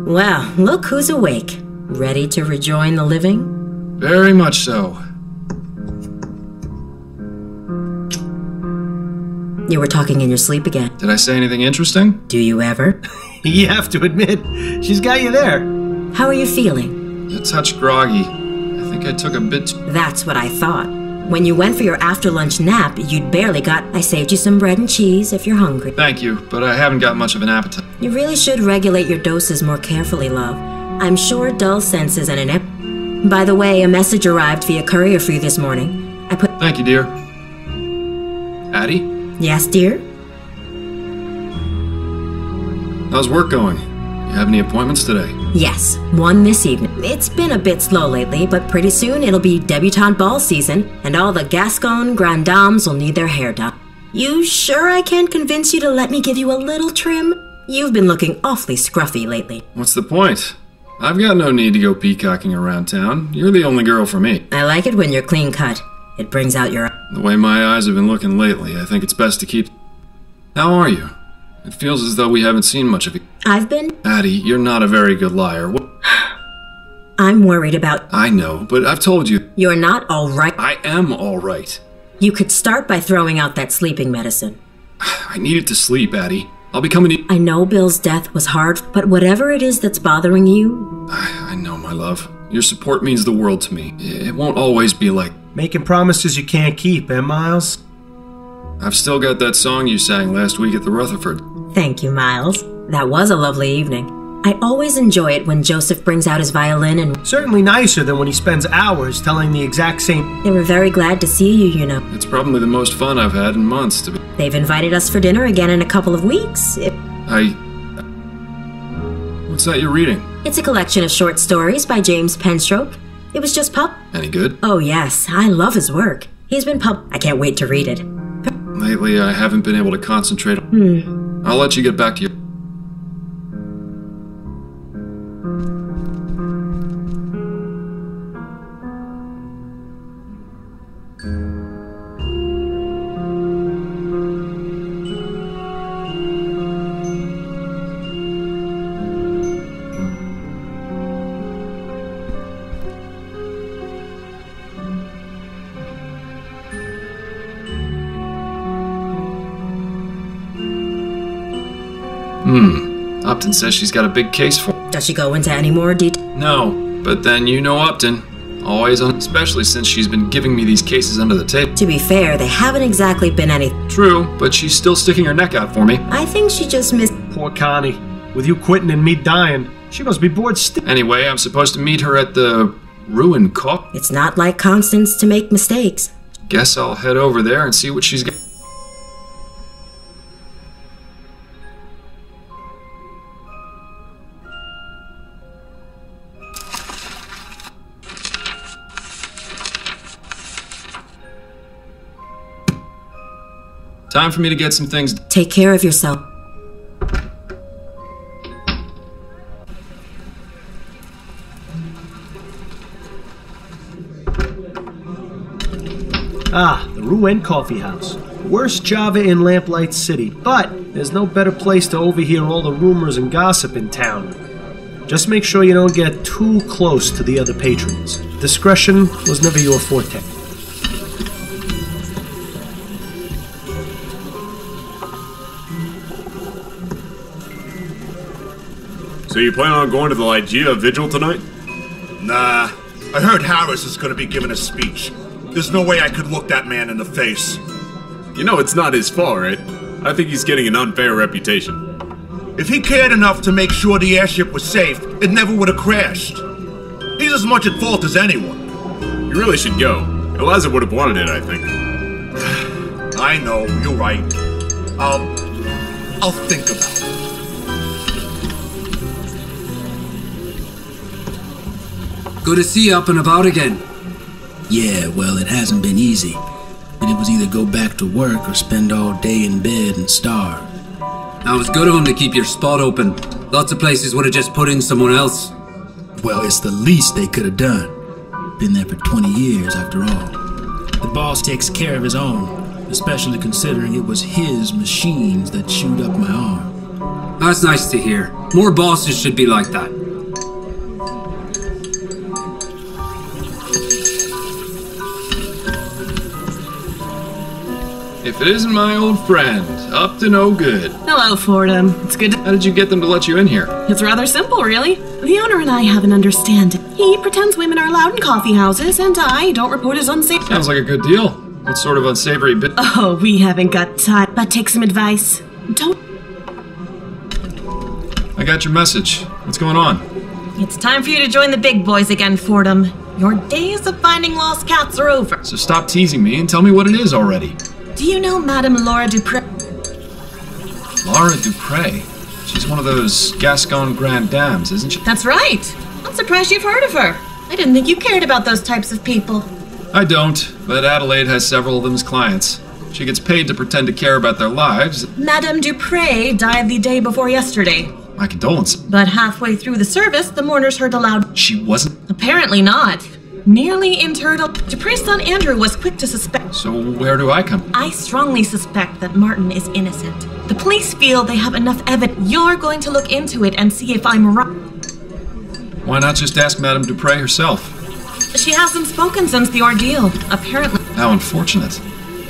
Well, look who's awake. Ready to rejoin the living? Very much so. You were talking in your sleep again. Did I say anything interesting? Do you ever? You have to admit, she's got you there. How are you feeling? A touch groggy. I think I took a bit too... That's what I thought. When you went for your after-lunch nap, you'd barely got... I saved you some bread and cheese if you're hungry. Thank you, but I haven't got much of an appetite. You really should regulate your doses more carefully, love. I'm sure dull senses and an... By the way, a message arrived via courier for you this morning. I put... Thank you, dear. Addie? Yes, dear? How's work going? You have any appointments today? Yes, one this evening. It's been a bit slow lately, but pretty soon it'll be debutante ball season, and all the Gascon grand dames will need their hair done. You sure I can't convince you to let me give you a little trim? You've been looking awfully scruffy lately. What's the point? I've got no need to go peacocking around town. You're the only girl for me. I like it when you're clean cut. It brings out your... The way my eyes have been looking lately, I think it's best to keep... How are you? It feels as though we haven't seen much of you. I've been... Addie, you're not a very good liar. I'm worried about... I know, but I've told you... You're not all right. I am all right. You could start by throwing out that sleeping medicine. I needed to sleep, Addie. I'll be coming to... I know Bill's death was hard, but whatever it is that's bothering you... I know, my love. Your support means the world to me. It won't always be like... Making promises you can't keep, eh, Miles? I've still got that song you sang last week at the Rutherford. Thank you, Miles. That was a lovely evening. I always enjoy it when Joseph brings out his violin and... Certainly nicer than when he spends hours telling the exact same... They were very glad to see you, you know. It's probably the most fun I've had in months to be... They've invited us for dinner again in a couple of weeks. What's that you're reading? It's a collection of short stories by James Penstroke. It was just Any good? Oh, yes. I love his work. He's been I can't wait to read it. Lately, I haven't been able to concentrate. I'll let you get back to your... Upton says she's got a big case for... Does she go into any more detail? No, but then you know Upton. Always on, especially since she's been giving me these cases under the table. To be fair, they haven't exactly been any... True, but she's still sticking her neck out for me. I think she just missed... Poor Connie. With you quitting and me dying, she must be bored still. Anyway, I'm supposed to meet her at the Ruin Coffee. It's not like Constance to make mistakes. Guess I'll head over there and see what she's got. Time for me to get some things... Take care of yourself. Ah, the Rouen Coffee House. Worst Java in Lamplight City, but there's no better place to overhear all the rumors and gossip in town. Just make sure you don't get too close to the other patrons. Discretion was never your forte. So you plan on going to the Lygia Vigil tonight? Nah. I heard Harris is going to be giving a speech. There's no way I could look that man in the face. You know it's not his fault, right? I think he's getting an unfair reputation. If he cared enough to make sure the airship was safe, it never would have crashed. He's as much at fault as anyone. You really should go. Eliza would have wanted it, I think. I know, you're right. I'll think about it. Good to see you up and about again. Yeah, well, it hasn't been easy. But it was either go back to work or spend all day in bed and starve. Now, it's good of him to keep your spot open. Lots of places would have just put in someone else. Well, it's the least they could have done. Been there for 20 years, after all. The boss takes care of his own, especially considering it was his machines that chewed up my arm. That's nice to hear. More bosses should be like that. If it isn't my old friend, up to no good. Hello, Fordham. It's good to... How did you get them to let you in here? It's rather simple, really. The owner and I have an understanding. He pretends women are allowed in coffee houses, and I don't report as unsafe. Sounds like a good deal. What sort of unsavory bit? Oh, we haven't got time, but take some advice. Don't... I got your message. What's going on? It's time for you to join the big boys again, Fordham. Your days of finding lost cats are over. So stop teasing me and tell me what it is already. Do you know Madame Laura Dupray? Laura Dupray? She's one of those Gascon Grand Dames, isn't she? That's right. I'm surprised you've heard of her. I didn't think you cared about those types of people. I don't, but Adelaide has several of them as clients. She gets paid to pretend to care about their lives. Madame Dupray died the day before yesterday. My condolences. But halfway through the service, the mourners heard a loud... She wasn't? Apparently not. Nearly interred. Dupray's son Andrew was quick to suspect. So where do I come? I strongly suspect that Martin is innocent. The police feel they have enough evidence. You're going to look into it and see if I'm right. Why not just ask Madame Dupray herself? She hasn't spoken since the ordeal, apparently. How unfortunate.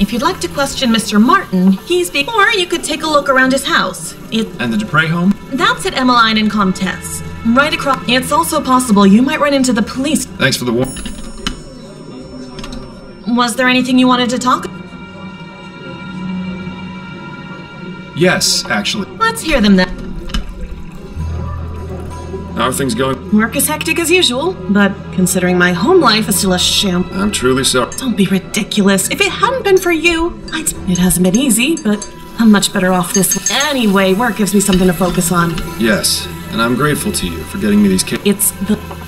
If you'd like to question Mr. Martin, he's big. Or you could take a look around his house. And the Dupray home? That's at Emmeline and Comtesse. Right across. It's also possible you might run into the police. Thanks for the warning. Was there anything you wanted to talk? Yes, actually. Let's hear them then. How are things going? Work is hectic as usual, but considering my home life is still a sham. I'm truly sorry. Don't be ridiculous. If it hadn't been for you, It hasn't been easy, but I'm much better off this way. Anyway, work gives me something to focus on. Yes, and I'm grateful to you for getting me these kids.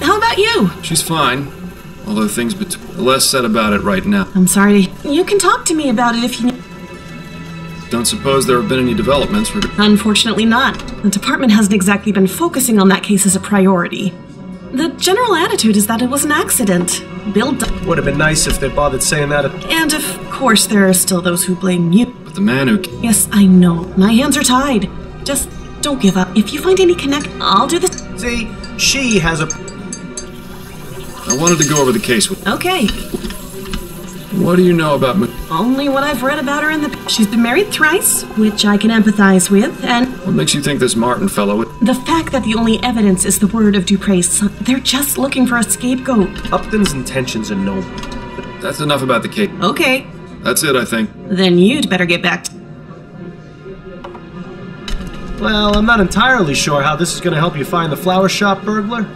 How about you? She's fine. Although things the less said about it right now. I'm sorry. You can talk to me about it if you need. Don't suppose there have been any developments? Unfortunately not. The department hasn't exactly been focusing on that case as a priority. The general attitude is that it was an accident. Bill Would have been nice if they bothered saying that. And of course there are still those who blame you. But the man who... Yes, I know. My hands are tied. Just don't give up. If you find any I'll do this. See, she has a... I wanted to go over the case with... Okay. What do you know about... Only what I've read about her in the... She's been married thrice, which I can empathize with, and... What makes you think this Martin fellow... The fact that the only evidence is the word of Dupray's son. They're just looking for a scapegoat. Upton's intentions are noble. That's enough about the case. Okay. That's it, I think. Then you'd better get back to... Well, I'm not entirely sure how this is going to help you find the flower shop burglar,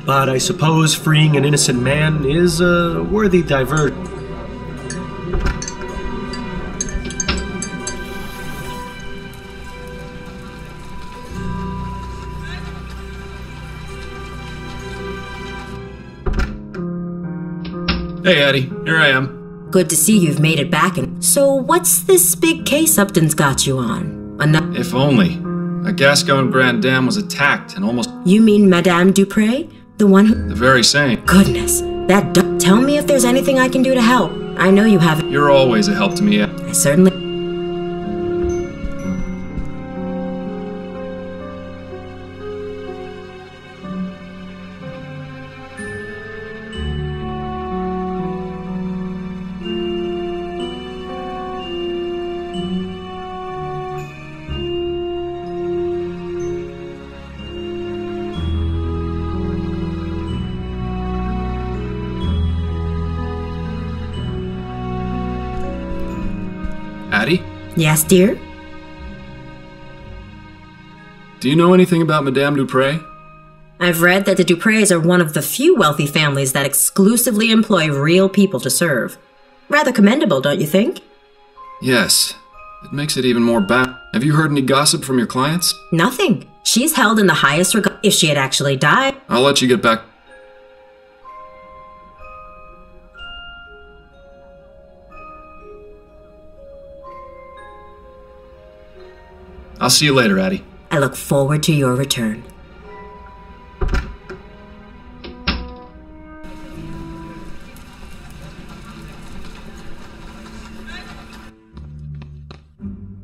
but I suppose freeing an innocent man is a worthy diversion. Hey, Eddie. Here I am. Good to see you've made it back. And so what's this big case Upton's got you on? If only. A Gascon Grand Dame was attacked and almost... You mean Madame Dupray? The one who... The very same. Goodness. Tell me if there's anything I can do to help. I know you haven't... You're always a help to me, I certainly... Addie? Yes, dear? Do you know anything about Madame Dupray? I've read that the Duprays are one of the few wealthy families that exclusively employ real people to serve. Rather commendable, don't you think? Yes. It makes it even more bad. Have you heard any gossip from your clients? Nothing. She's held in the highest regard. If she had actually died... I'll let you get back. I'll see you later, Addie. I look forward to your return.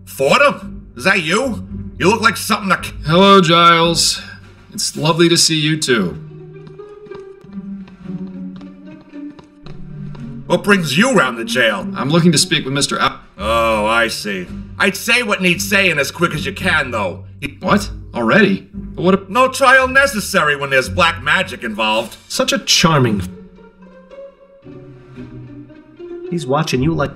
Fordham? Is that you? You look like something that... Hello, Giles. It's lovely to see you, too. What brings you round the jail? I'm looking to speak with Mr. Oh, I see. I'd say what needs saying as quick as you can, though. What? Already? But what No trial necessary when there's black magic involved. Such a charming... He's watching you like...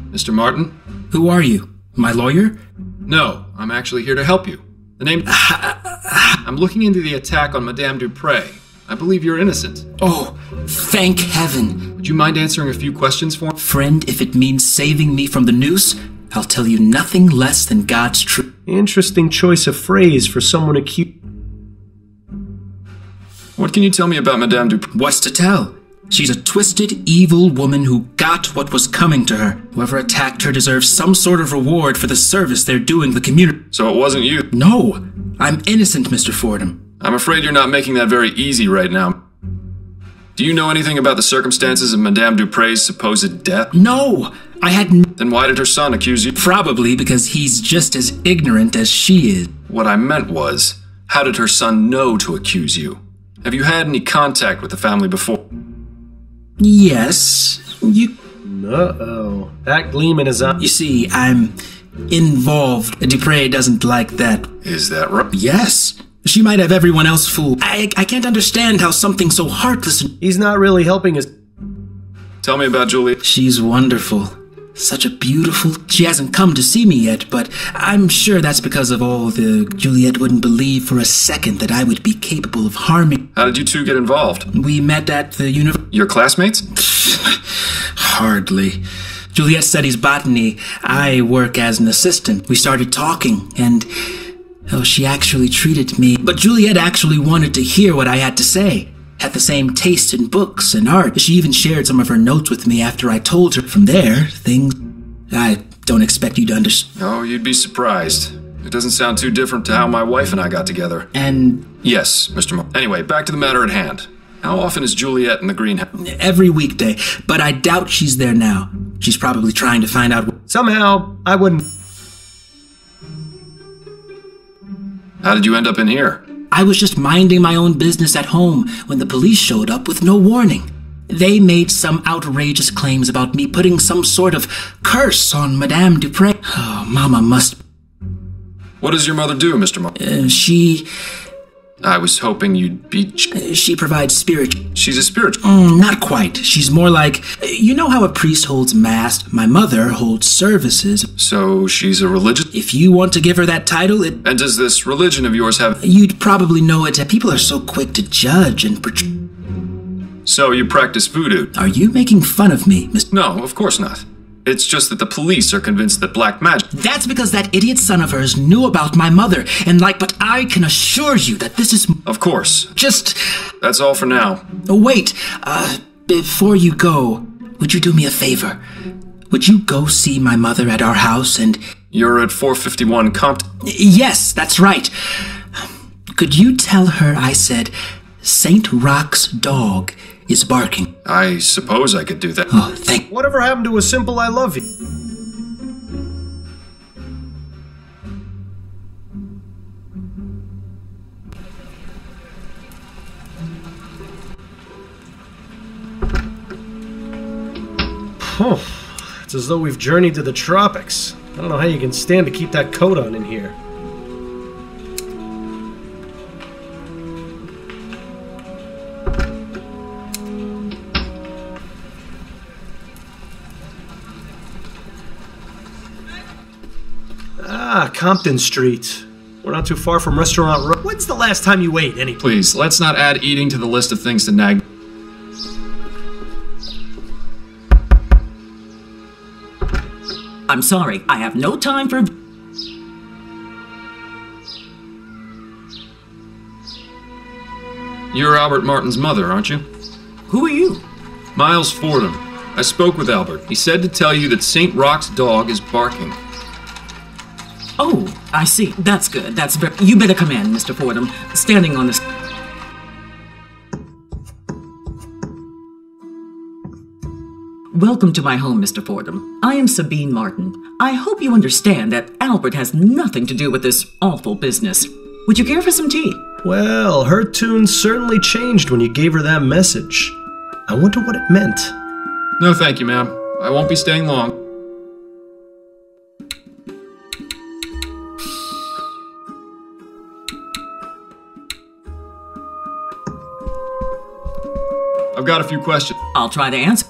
Mr. Martin? Who are you? My lawyer? No, I'm actually here to help you. The name... I'm looking into the attack on Madame Dupray. I believe you're innocent. Oh, thank heaven. Would you mind answering a few questions for me? Friend, if it means saving me from the noose, I'll tell you nothing less than God's truth. Interesting choice of phrase for someone accused. What can you tell me about Madame Dupray? What's to tell? She's a twisted, evil woman who got what was coming to her. Whoever attacked her deserves some sort of reward for the service they're doing the community. So it wasn't you? No, I'm innocent, Mr. Fordham. I'm afraid you're not making that very easy right now. Do you know anything about the circumstances of Madame Dupray's supposed death? No, I had Then why did her son accuse you? Probably because he's just as ignorant as she is. What I meant was, how did her son know to accuse you? Have you had any contact with the family before? Yes, Uh-oh. That gleam in his eye. You see, I'm involved. Dupray doesn't like that. Is that right? Yes. She might have everyone else fooled. I can't understand how something so heartless... He's not really helping his... Tell me about Juliet. She's wonderful. Such a beautiful... She hasn't come to see me yet, but I'm sure that's because of all the... Juliet wouldn't believe for a second that I would be capable of harming... How did you two get involved? We met at the university... Your classmates? Hardly. Juliet studies botany. I work as an assistant. We started talking, and... Oh, she actually treated me. But Juliet actually wanted to hear what I had to say. Had the same taste in books and art. She even shared some of her notes with me after I told her. From there, things... I don't expect you to understand. Oh, you'd be surprised. It doesn't sound too different to how my wife and I got together. And... Yes, Mr. Anyway, back to the matter at hand. How often is Juliet in the greenhouse? Every weekday, but I doubt she's there now. She's probably trying to find out... Somehow, I wouldn't... How did you end up in here? I was just minding my own business at home when the police showed up with no warning. They made some outrageous claims about me putting some sort of curse on Madame Dupray. Oh, Mama must... What does your mother do, Mr. She... I was hoping you'd be... She provides spirit... She's a spiritual... Not quite. She's more like... You know how a priest holds mass? My mother holds services. So she's a religious... If you want to give her that title, it... And does this religion of yours have... You'd probably know it. People are so quick to judge and... So you practice voodoo? Are you making fun of me, Mr... No, of course not. It's just that the police are convinced that black magic... That's because that idiot son of hers knew about my mother, and but I can assure you that this is... Of course. Just... That's all for now. Wait, before you go, would you do me a favor? Would you go see my mother at our house and... You're at 451 Compton? Yes, that's right. Could you tell her I said, St. Rock's dog is barking? I suppose I could do that. Oh, thank... Whatever happened to a simple I love you? It's as though we've journeyed to the tropics. I don't know how you can stand to keep that coat on in here. Ah, Compton Street. We're not too far from Restaurant Row. When's the last time you ate any? Please, let's not add eating to the list of things to nag. I'm sorry, I have no time for... You're Albert Martin's mother, aren't you? Who are you? Miles Fordham. I spoke with Albert. He said to tell you that St. Rock's dog is barking. Oh, I see. That's good. That's very... You better come in, Mr. Fordham. Standing on this... Welcome to my home, Mr. Fordham. I am Sabine Martin. I hope you understand that Albert has nothing to do with this awful business. Would you care for some tea? Well, her tune certainly changed when you gave her that message. I wonder what it meant. No, thank you, ma'am. I won't be staying long. I've got a few questions. I'll try to answer.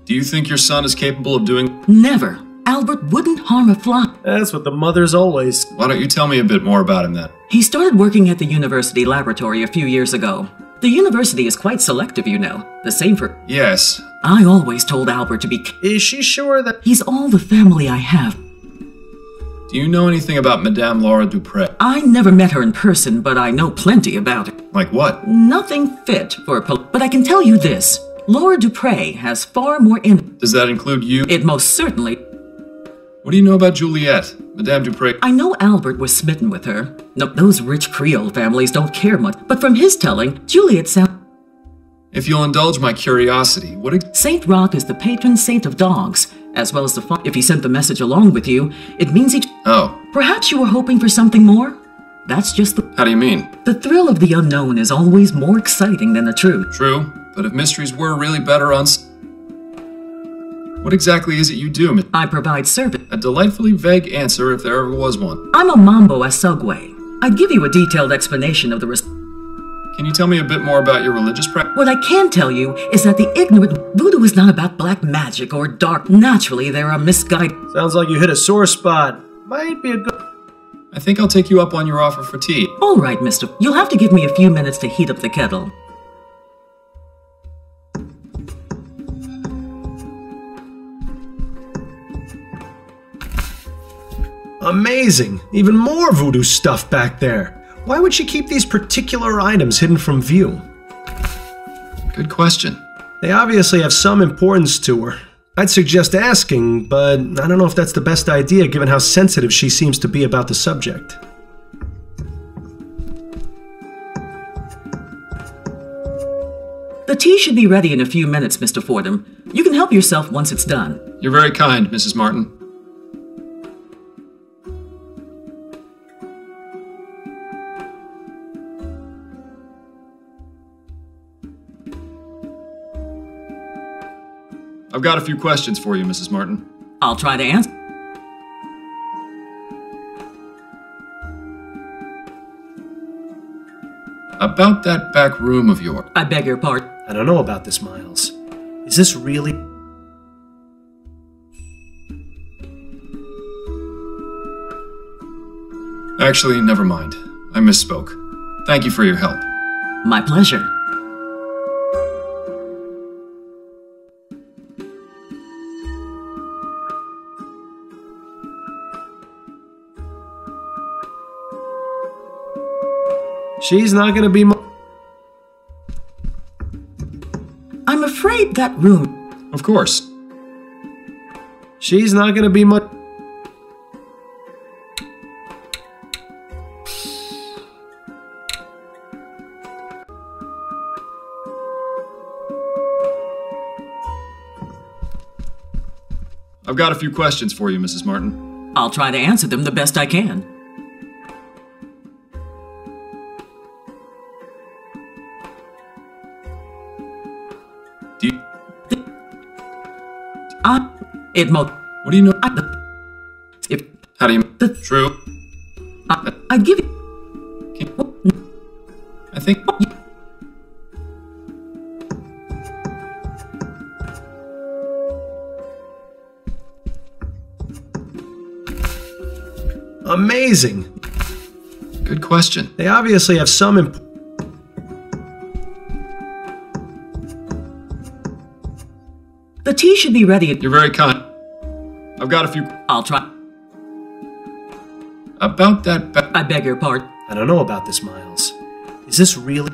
Do you think your son is capable of doing... Never. Albert wouldn't harm a fly. That's what the mothers always... Why don't you tell me a bit more about him then? He started working at the university laboratory a few years ago. The university is quite selective, you know. The same for... Yes. I always told Albert to be... Is she sure that... He's all the family I have. Do you know anything about Madame Laura Dupray? I never met her in person, but I know plenty about her. Like what? Nothing fit for a but I can tell you this. Laura Dupray has far more in... Does that include you? It most certainly... What do you know about Juliet, Madame Dupray? I know Albert was smitten with her. No, those rich Creole families don't care much, but from his telling, Juliet sounds... If you'll indulge my curiosity, what... Saint Roch is the patron saint of dogs, as well as the If he sent the message along with you, it means he... Oh. Perhaps you were hoping for something more? That's just the... How do you mean? The thrill of the unknown is always more exciting than the truth. True, but if mysteries were really better on... What exactly is it you do? I provide service. A delightfully vague answer if there ever was one. I'm a mambo asugwe. I'd give you a detailed explanation of the Can you tell me a bit more about your religious practice? What I can tell you is that the ignorant voodoo is not about black magic or dark. Naturally, there are misguided... Sounds like you hit a sore spot. Might be a good... I think I'll take you up on your offer for tea. All right, mister. You'll have to give me a few minutes to heat up the kettle. Amazing! Even more voodoo stuff back there. Why would she keep these particular items hidden from view? Good question. They obviously have some importance to her. I'd suggest asking, but I don't know if that's the best idea given how sensitive she seems to be about the subject. The tea should be ready in a few minutes, Mr. Fordham. You can help yourself once it's done. You're very kind, Mrs. Martin. I've got a few questions for you, Mrs. Martin. I'll try to answer. About that back room of yours. I beg your pardon. I don't know about this, Miles. Is this really... Actually, never mind. I misspoke. Thank you for your help. My pleasure. She's not gonna be I'm afraid that room... Of course. She's not gonna be much... I've got a few questions for you, Mrs. Martin. I'll try to answer them the best I can. What do you know? How do you... True. I'd give you... I think... Amazing. Good question. They obviously have some The tea should be ready. You're very kind. I've got a few... I'll try. About that I beg your pardon. I don't know about this, Miles. Is this really...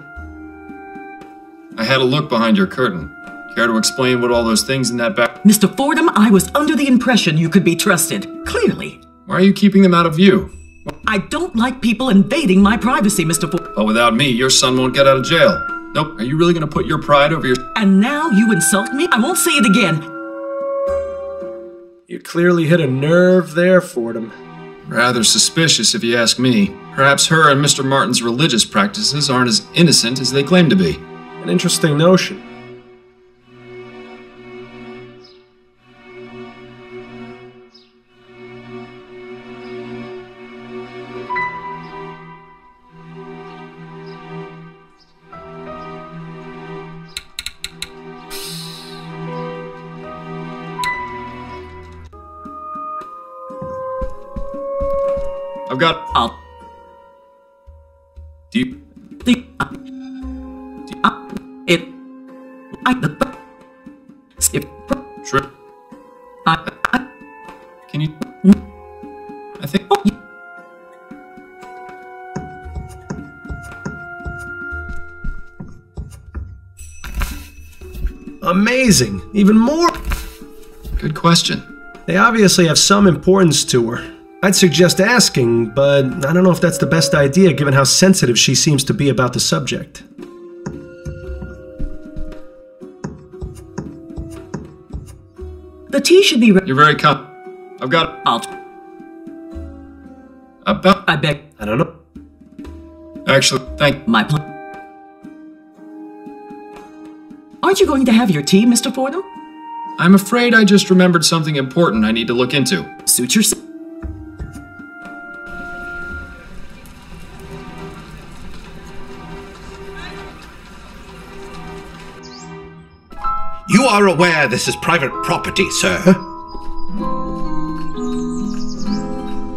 I had a look behind your curtain. Care to explain what all those things in that back... Mr. Fordham, I was under the impression you could be trusted. Clearly. Why are you keeping them out of view? I don't like people invading my privacy, Mr. Fordham. But without me, your son won't get out of jail. Nope. Are you really gonna put your pride over your... And now you insult me? I won't say it again. You clearly hit a nerve there, Fordham. Rather suspicious, if you ask me. Perhaps her and Mr. Martin's religious practices aren't as innocent as they claim to be. An interesting notion. I've got... Do you... True. Can you... I think... Amazing. Even more. Good question. They obviously have some importance to her. I'd suggest asking, but I don't know if that's the best idea given how sensitive she seems to be about the subject. The tea should be ready. You're very I've got... About... I beg. I don't know. Actually, thank... My plan. Aren't you going to have your tea, Mr. Fordham? I'm afraid I just remembered something important I need to look into. Suit yourself. You are aware this is private property, sir?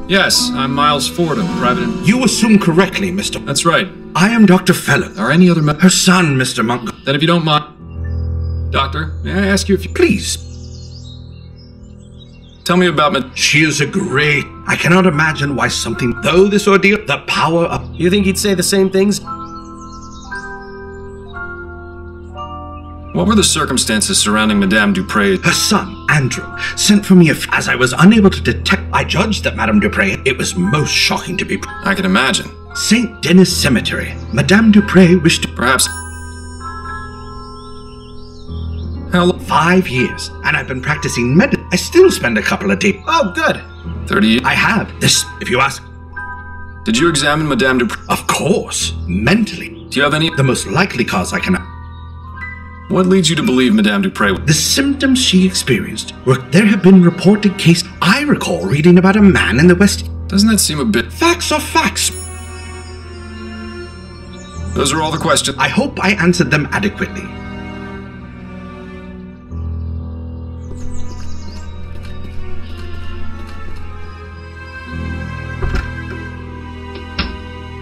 Yes, I'm Miles Fordham, private... You assume correctly, Mr. That's right. I am Dr. Fellow. Are any other... Her son, Mr. Monk. Then if you don't mind... Doctor, may I ask you if you... Please. Tell me about me. She is a great... I cannot imagine why something... Though this ordeal, the power of... You think he'd say the same things? What were the circumstances surrounding Madame Dupray? Her son, Andrew, sent for me as I was unable to detect. I judged that Madame Dupray, it was most shocking to be... I can imagine. St. Denis Cemetery. Madame Dupray wished to... Perhaps... How long? 5 years, and I've been practicing medicine. I still spend a couple of days. Oh, good. 30 years? I have. This, if you ask... Did you examine Madame Dupray? Of course. Mentally. Do you have any... The most likely cause I can... What leads you to believe Madame Dupray... The symptoms she experienced were... There have been reported cases... I recall reading about a man in the West... Doesn't that seem a bit... Facts are facts. Those are all the questions. I hope I answered them adequately.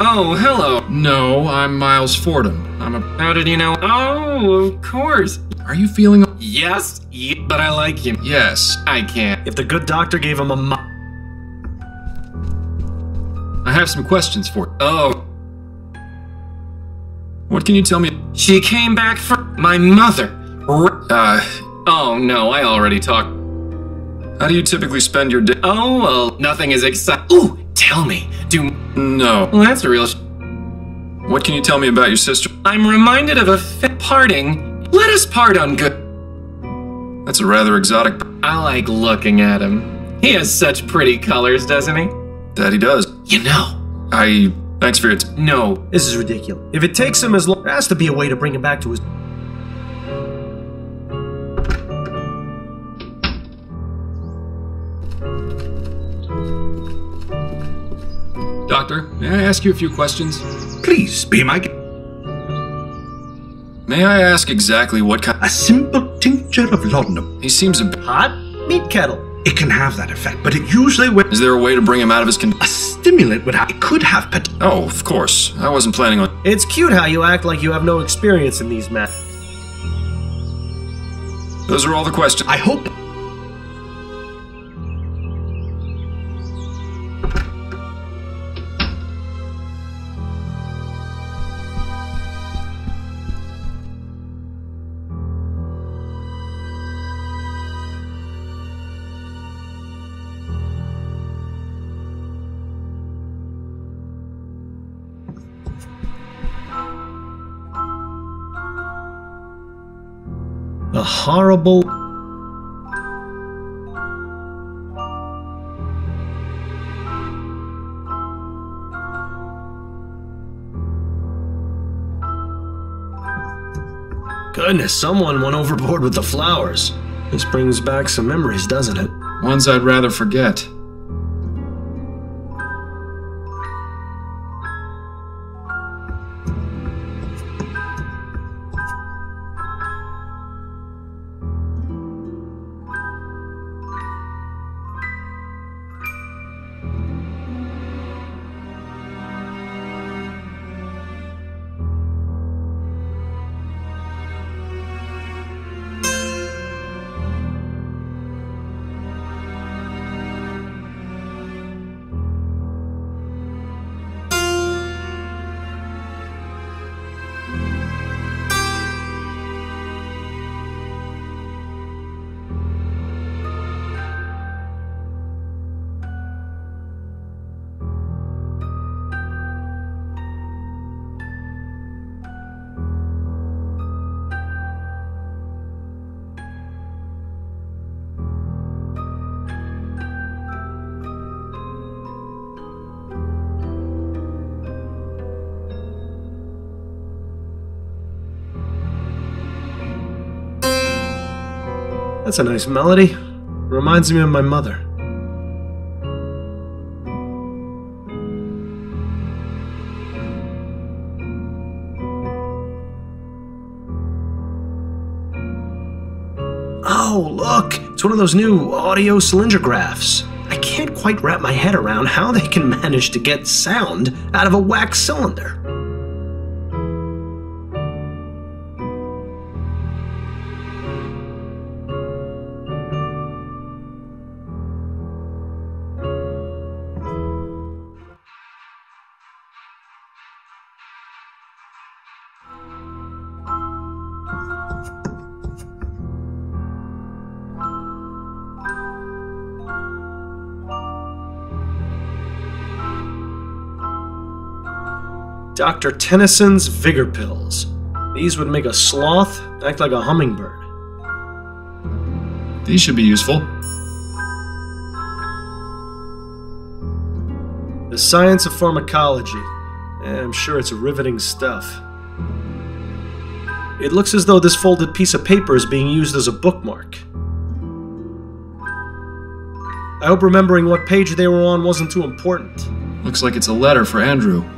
Oh, hello. No, I'm Miles Fordham. How did you know? Oh, of course. Are you feeling... Yes, but I like him. Yes. I can't. If the good doctor gave him a I have some questions for you. Oh. What can you tell me? She came back for my mother. Oh no, I already talked. How do you typically spend your day? Oh, well, nothing is exciting. Ooh, tell me. No. Well, that's a real What can you tell me about your sister? I'm reminded of a parting. Let us part on good. That's a rather exotic... I like looking at him. He has such pretty colors, doesn't he? That he does. You know. Thanks for your... No. This is ridiculous. If it takes him as long... There has to be a way to bring him back to his... Doctor, may I ask you a few questions? Please, be my guest. May I ask exactly what kind... A simple tincture of laudanum. He seems a bit... Hot? Meat kettle. It can have that effect, but it usually will... Is there a way to bring him out of his A stimulant would have... It could have... Oh, of course. I wasn't planning on... It's cute how you act like you have no experience in these matters. Those are all the questions. I hope... A horrible... Goodness, someone went overboard with the flowers. This brings back some memories, doesn't it? Ones I'd rather forget. That's a nice melody. Reminds me of my mother. Oh, look! It's one of those new audio cylindergraphs. I can't quite wrap my head around how they can manage to get sound out of a wax cylinder. Dr. Tennyson's Vigor Pills. These would make a sloth act like a hummingbird. These should be useful. The Science of Pharmacology. I'm sure it's riveting stuff. It looks as though this folded piece of paper is being used as a bookmark. I hope remembering what page they were on wasn't too important. Looks like it's a letter for Andrew.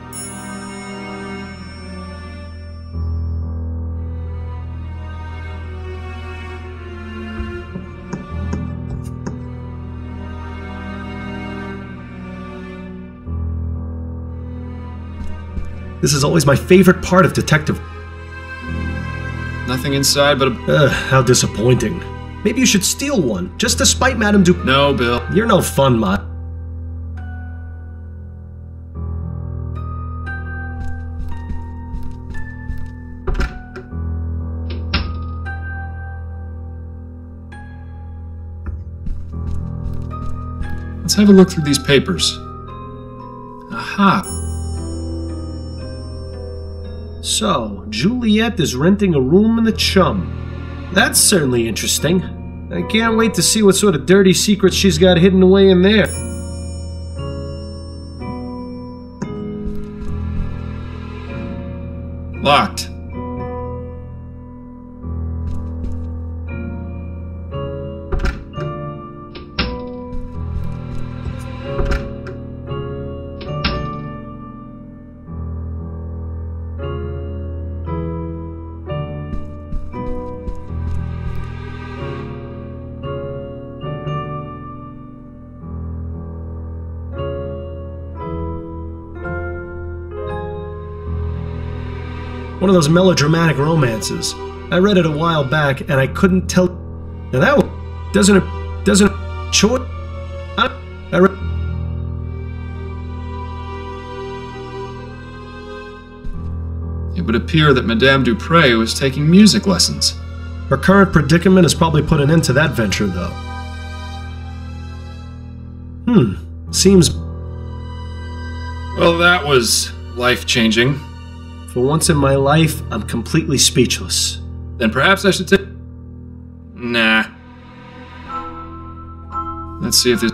This is always my favorite part of detective. Nothing inside but a... How disappointing. Maybe you should steal one, just to spite Madame Dupray. No, Bill. You're no fun, Mott. Let's have a look through these papers. Aha! So, Juliet is renting a room in the Chum. That's certainly interesting. I can't wait to see what sort of dirty secrets she's got hidden away in there. Locked. One of those melodramatic romances. I read it a while back, and I couldn't tell. Now that one doesn't show it. I read. It would appear that Madame Dupray was taking music lessons. Her current predicament has probably put an end to that venture, though. Seems. Well, that was life-changing. For once in my life, I'm completely speechless. Then perhaps I should take... Nah. Let's see if there's...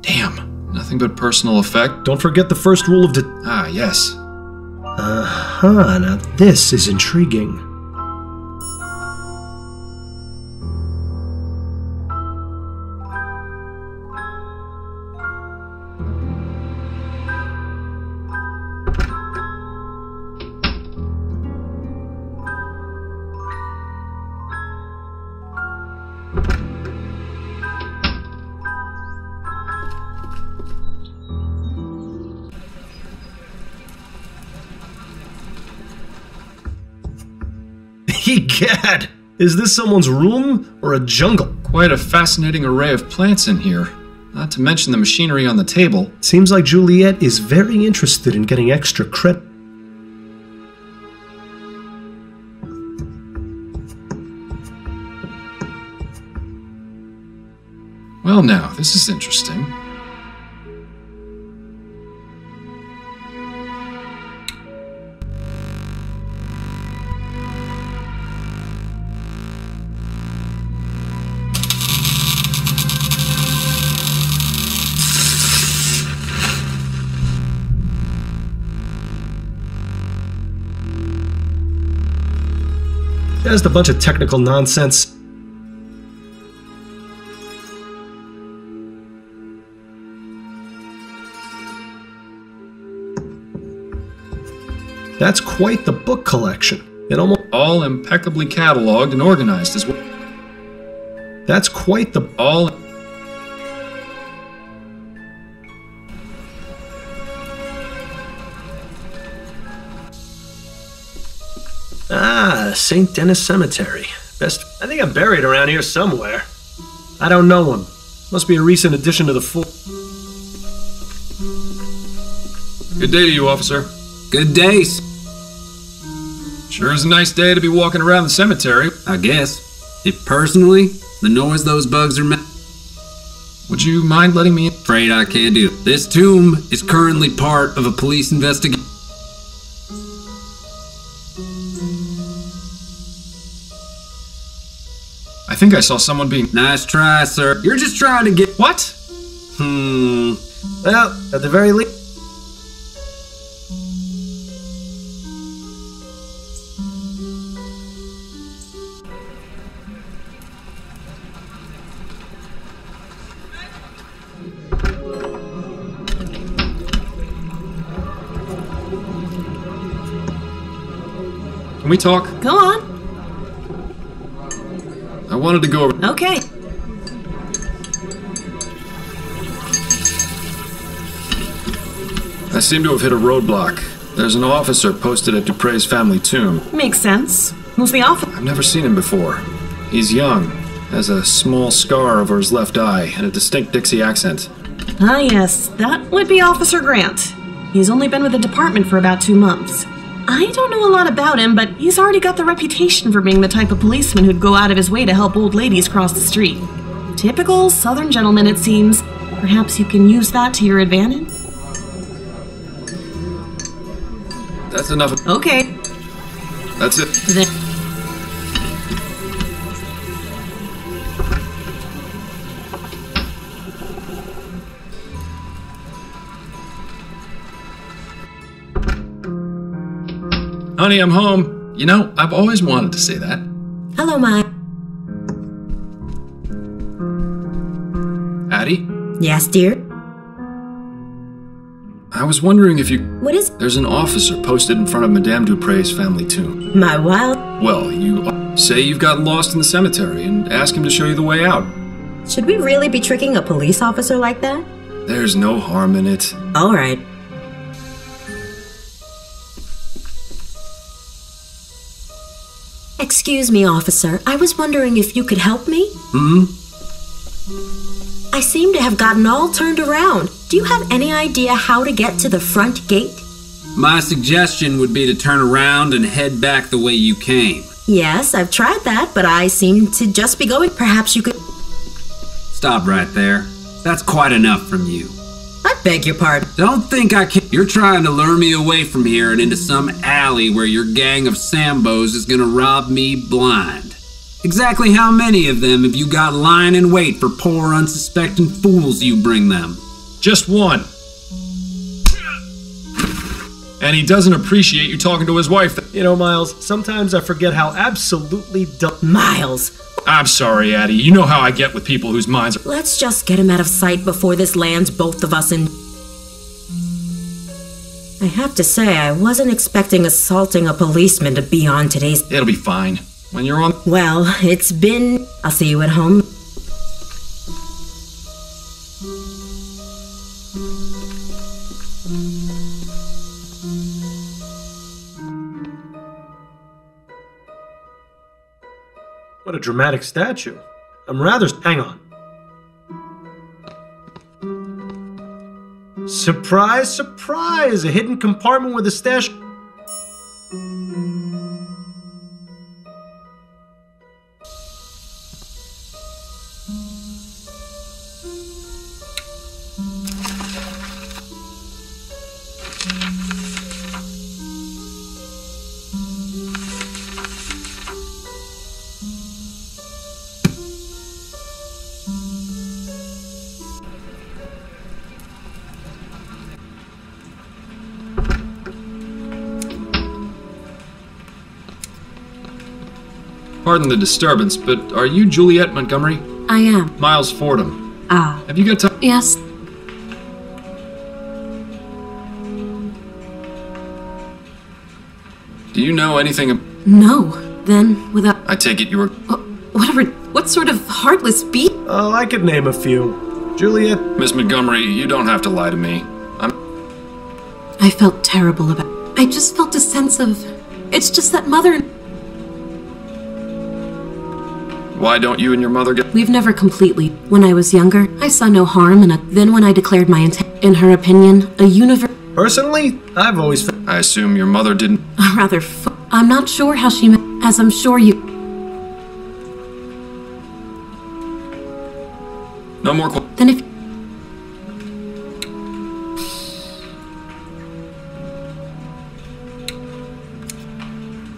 Damn, nothing but personal effect. Don't forget the first rule of Ah, yes. Uh-huh, now this is intriguing. Egad! Is this someone's room or a jungle? Quite a fascinating array of plants in here. Not to mention the machinery on the table. Seems like Juliet is very interested in getting extra credit. Well now, this is interesting. Just a bunch of technical nonsense. That's quite the book collection. It almost... All impeccably cataloged and organized as well. That's quite the... All... Ah, St. Denis Cemetery. I think I'm buried around here somewhere. I don't know him. Must be a recent addition to the force. Good day to you, officer. Good day. Sure is a nice day to be walking around the cemetery. I guess. Personally, the noise those bugs are making. Would you mind letting me in? Afraid I can't do it. This tomb is currently part of a police investigation. I think I saw someone being... Nice try, sir. You're just trying to get... What? Well, at the very least... Can we talk? Go on. I wanted to go over... Okay. I seem to have hit a roadblock. There's an officer posted at Dupray's family tomb. Makes sense. Who's the officer? I've never seen him before. He's young, has a small scar over his left eye, and a distinct Dixie accent. Ah, yes. That would be Officer Grant. He's only been with the department for about 2 months. I don't know a lot about him, but he's already got the reputation for being the type of policeman who'd go out of his way to help old ladies cross the street. Typical Southern gentleman, it seems. Perhaps you can use that to your advantage? That's enough. Okay. That's it. Honey, I'm home. You know, I've always wanted to say that. Hello, Miles. Addie? Yes, dear? I was wondering if you... What is... There's an officer posted in front of Madame Dupray's family tomb. My wild... Well, you say you've gotten lost in the cemetery and ask him to show you the way out. Should we really be tricking a police officer like that? There's no harm in it. All right. Excuse me, officer. I was wondering if you could help me? I seem to have gotten all turned around. Do you have any idea how to get to the front gate? My suggestion would be to turn around and head back the way you came. Yes, I've tried that, but I seem to just be going. Perhaps you could... Stop right there. That's quite enough from you. I beg your pardon. Don't think I can. You're trying to lure me away from here and into some alley where your gang of Sambos is gonna rob me blind. Exactly how many of them have you got lying in wait for poor unsuspecting fools you bring them? Just one. And he doesn't appreciate you talking to his wife. You know, Miles, sometimes I forget how absolutely dumb. Miles, I'm sorry, Addie. You know how I get with people whose minds are... let's just get him out of sight before this lands both of us in... I have to say, I wasn't expecting assaulting a policeman to be on today's... It'll be fine. When you're on... Well, it's been... I'll see you at home. What a dramatic statue. I'm rather... Hang on. Surprise, surprise! A hidden compartment with a stash... Pardon the disturbance, but are you Juliet Montgomery? I am. Miles Fordham. Ah. Have you got time? Yes. Do you know anything No. Then, without... I take it you were... Whatever... What sort of heartless beast... Oh, I could name a few. Juliet... Miss Montgomery, you don't have to lie to me. I felt terrible about... I just felt a sense of... It's just that Mother... Why don't you and your mother get... We've never completely... When I was younger, I saw no harm in it. Then when I declared my intent... In her opinion, a universe... Personally, I've always... I assume your mother didn't... I'm not sure how she... As I'm sure you... No more Then if...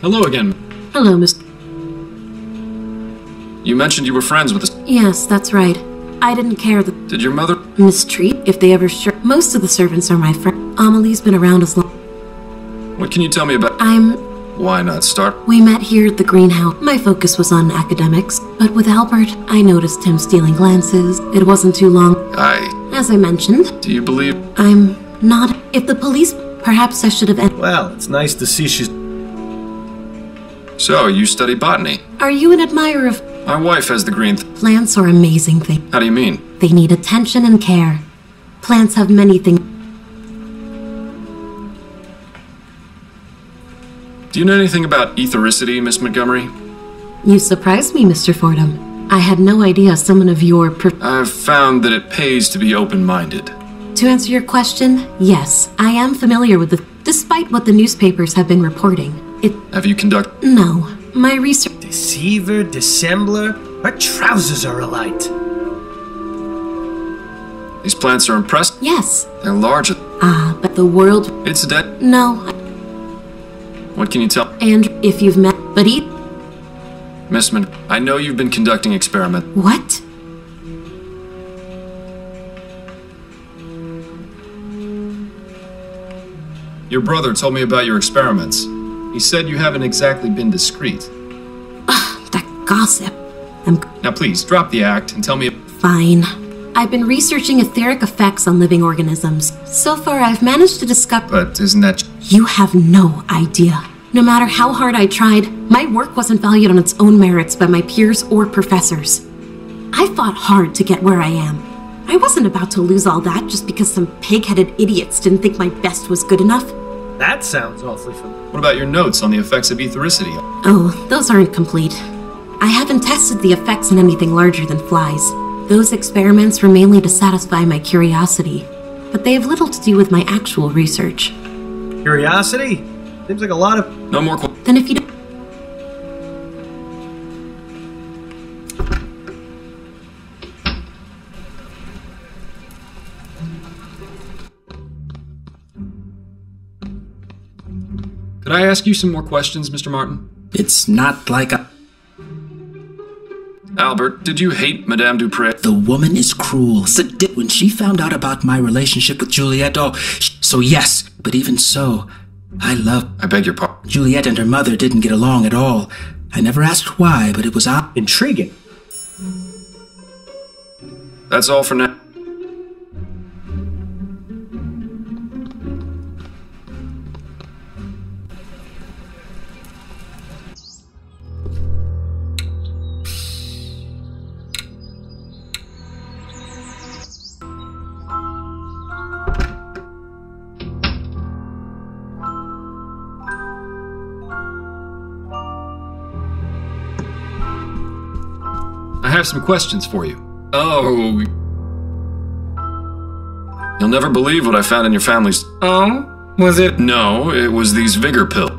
Hello again. Hello, Miss... You mentioned you were friends with this... Yes, that's right. I didn't care that... Did your mother... Mistreat, if they ever sure... Most of the servants are my friends. Amelie's been around as long... What can you tell me about... Why not start? We met here at the greenhouse. My focus was on academics, but with Albert, I noticed him stealing glances. It wasn't too long. As I mentioned... Do you believe... I'm not... If the police... Perhaps I should have... Well, it's nice to see she's... So, you study botany? Are you an admirer of... My wife has the green... Plants are amazing things. How do you mean? They need attention and care. Plants have many things... Do you know anything about ethericity, Miss Montgomery? You surprised me, Mr. Fordham. I had no idea someone of your... I've found that it pays to be open-minded. To answer your question, yes, I am familiar with the... Despite what the newspapers have been reporting, Have you conducted... No. My research... Deceiver, dissembler, her trousers are alight. These plants are impressed? Yes. They're larger. Ah, but the world... It's dead? No. What can you tell? And if you've met... But he... Miss I know you've been conducting experiments. What? Your brother told me about your experiments. He said you haven't exactly been discreet. That gossip. Now please, drop the act and tell me... Fine. I've been researching etheric effects on living organisms. So far, I've managed to discover... But isn't that... You have no idea. No matter how hard I tried, my work wasn't valued on its own merits by my peers or professors. I fought hard to get where I am. I wasn't about to lose all that just because some pig-headed idiots didn't think my best was good enough. That sounds awfully familiar. What about your notes on the effects of ethericity? Oh, those aren't complete. I haven't tested the effects on anything larger than flies. Those experiments were mainly to satisfy my curiosity, but they have little to do with my actual research. Curiosity? Seems like a lot of... No more... Then if you don't... Could I ask you some more questions, Mr. Martin? It's not like a... Albert, did you hate Madame Dupray? The woman is cruel. When she found out about my relationship with Juliet, so yes, but even so, I beg your pardon. Juliet and her mother didn't get along at all. I never asked why, but it was intriguing. That's all for now. I have some questions for you. Oh. You'll never believe what I found in your family's... Oh? Was it? No, it was these vigor pills.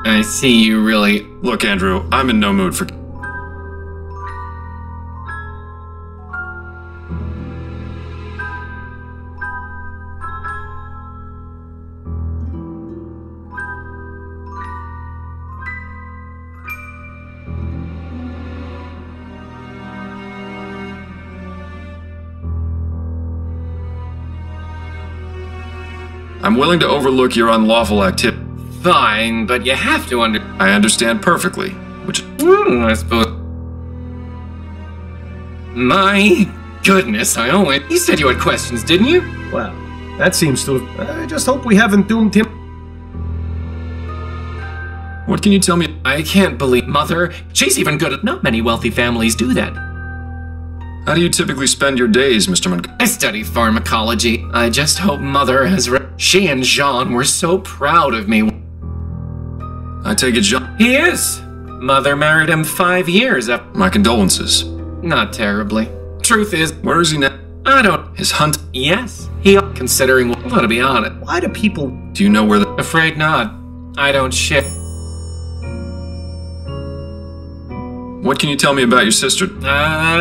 I see you really... Look, Andrew, I'm in no mood for... I'm willing to overlook your unlawful activity. Fine, but you have to I understand perfectly, which... I suppose... My goodness, You said you had questions, didn't you? Well, that seems to have... I just hope we haven't doomed him. What can you tell me? I can't believe Mother. She's even good at... Not many wealthy families do that. How do you typically spend your days, Mr. Montgomery? I study pharmacology. I just hope Mother has She and Jean were so proud of me. I take it Jean... He is. Mother married him 5 years after... My condolences. Not terribly. Truth is... Where is he now? I don't... His hunt? Yes. He... Considering... Well, to be honest. Why do people... Do you know where the... Afraid not. I don't ship... What can you tell me about your sister?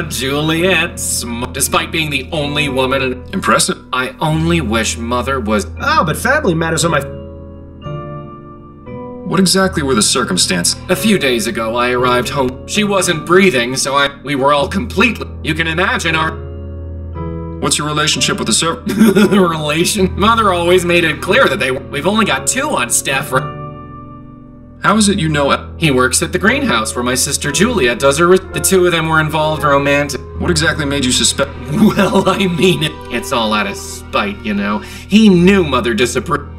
Juliet. Despite being the only woman in... Impressive. I only wish Mother was... Oh, but family matters are my... What exactly were the circumstances? A few days ago, I arrived home. She wasn't breathing, so we were all completely... You can imagine our... What's your relationship with the servant? Relation? Mother always made it clear that we've only got 2 on staff for... How is it you know... He works at the greenhouse where my sister Juliet does her... The 2 of them were involved romantic... What exactly made you suspect... Well, I mean, it's all out of spite, you know. He knew Mother disapproved...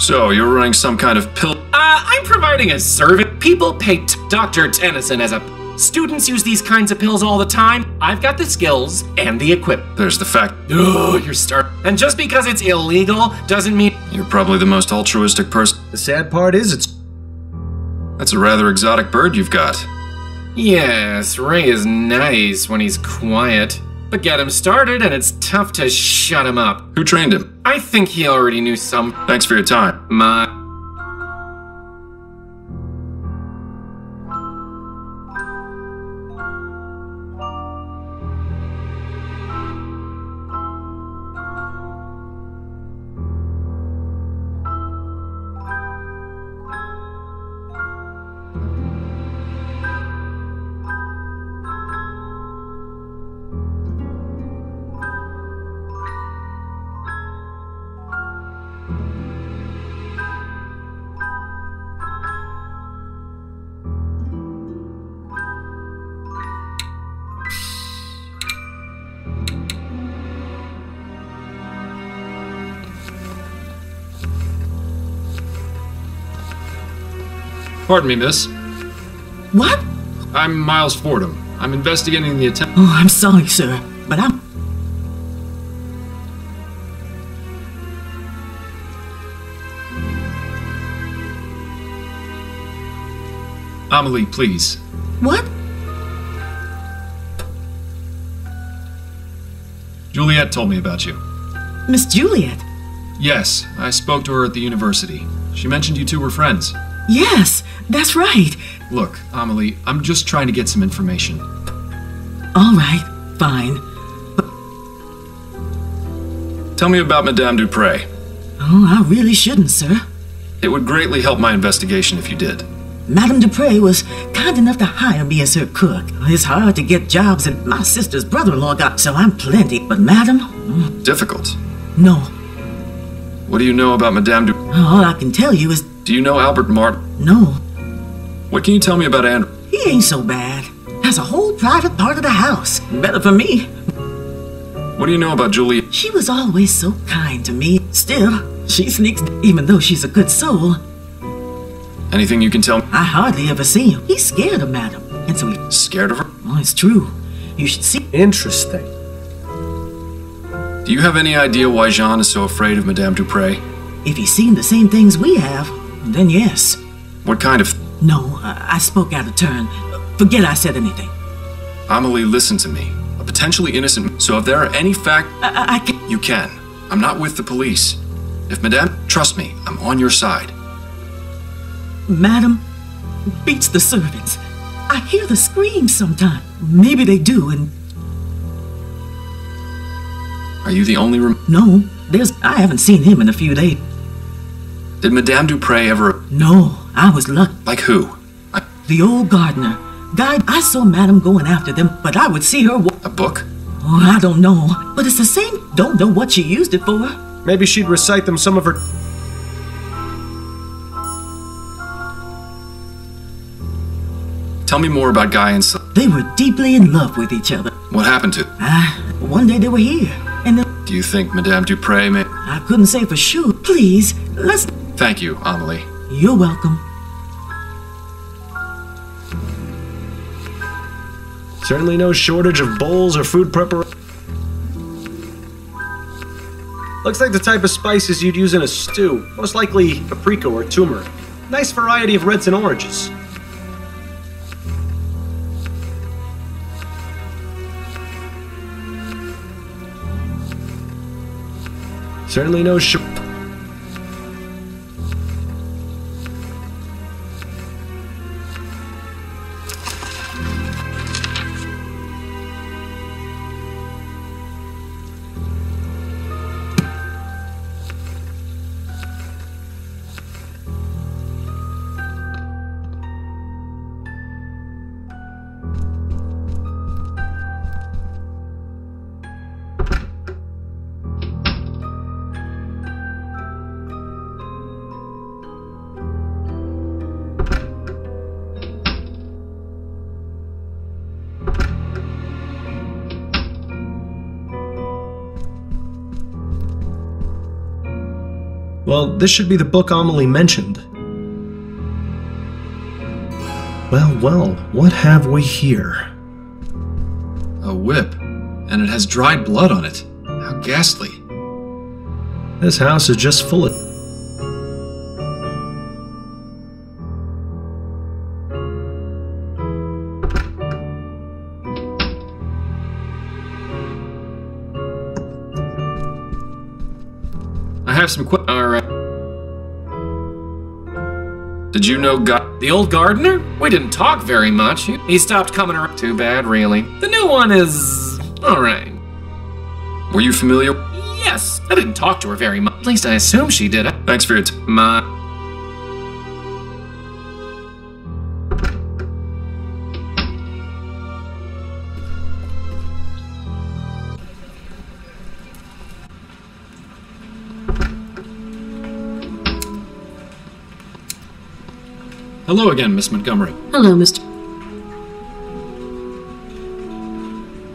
So, you're running some kind of pill... I'm providing a service. People pay Dr. Tennyson as a... Students use these kinds of pills all the time. I've got the skills and the equipment. There's the fact... Oh, you're starting. And just because it's illegal doesn't mean... You're probably the most altruistic person. The sad part is it's... That's a rather exotic bird you've got. Yes, Ray is nice when he's quiet. But get him started and it's tough to shut him up. Who trained him? I think he already knew some... Thanks for your time. Pardon me, miss. What? I'm Miles Fordham. I'm investigating the attempt... Oh, I'm sorry, sir, but I'm... Amelie, please. What? Juliet told me about you. Miss Juliet? Yes, I spoke to her at the university. She mentioned you 2 were friends. Yes, that's right. Look, Amelie, I'm just trying to get some information. All right, fine. Tell me about Madame Dupray. Oh, I really shouldn't, sir. It would greatly help my investigation if you did. Madame Dupray was kind enough to hire me as her cook. It's hard to get jobs, and my sister's brother-in-law got, so I'm plenty. But Madame? Difficult. No. What do you know about Madame Dupray? All I can tell you is... Do you know Albert Martin? No. What can you tell me about Andrew? He ain't so bad. Has a whole private part of the house. Better for me. What do you know about Julie? She was always so kind to me. Still, she sneaks, even though she's a good soul. Anything you can tell me? I hardly ever see him. He's scared of Madame, and so he's... Scared of her? Oh, it's true. You should see... Interesting. Do you have any idea why Jean is so afraid of Madame Dupray? If he's seen the same things we have, then yes. What kind of... No, I spoke out of turn. Forget I said anything. Amelie, listen to me. A potentially innocent... So if there are any fact... I can... You can. I'm not with the police. If Madame... Trust me, I'm on your side. Madam beats the servants. I hear the screams sometimes. Maybe they do, and... Are you the only No, I haven't seen him in a few days. Did Madame Dupray ever... No, I was lucky. Like who? The old gardener. Guy, I saw Madame going after them, but I would see her... A book? Oh, I don't know. But it's the same... Don't know what she used it for. Maybe she'd recite them some of her... Tell me more about Guy and Son. They were deeply in love with each other. What happened to... One day they were here, and then... Do you think Madame Dupray may... I couldn't say for sure. Please, let's... Thank you, Amelie. You're welcome. Certainly no shortage of bowls or food preparation. Looks like the type of spices you'd use in a stew. Most likely paprika or turmeric. Nice variety of reds and oranges. Certainly no Well, this should be the book Amelie mentioned. Well, what have we here? A whip, and it has dried blood on it. How ghastly. This house is just full of... I have some Alright. Did you know The old gardener? We didn't talk very much. He stopped coming around. Too bad, really. The new one is... alright. Were you familiar? Yes. I didn't talk to her very much. At least I assume she did it. Thanks for your Hello again, Miss Montgomery. Hello, Mr.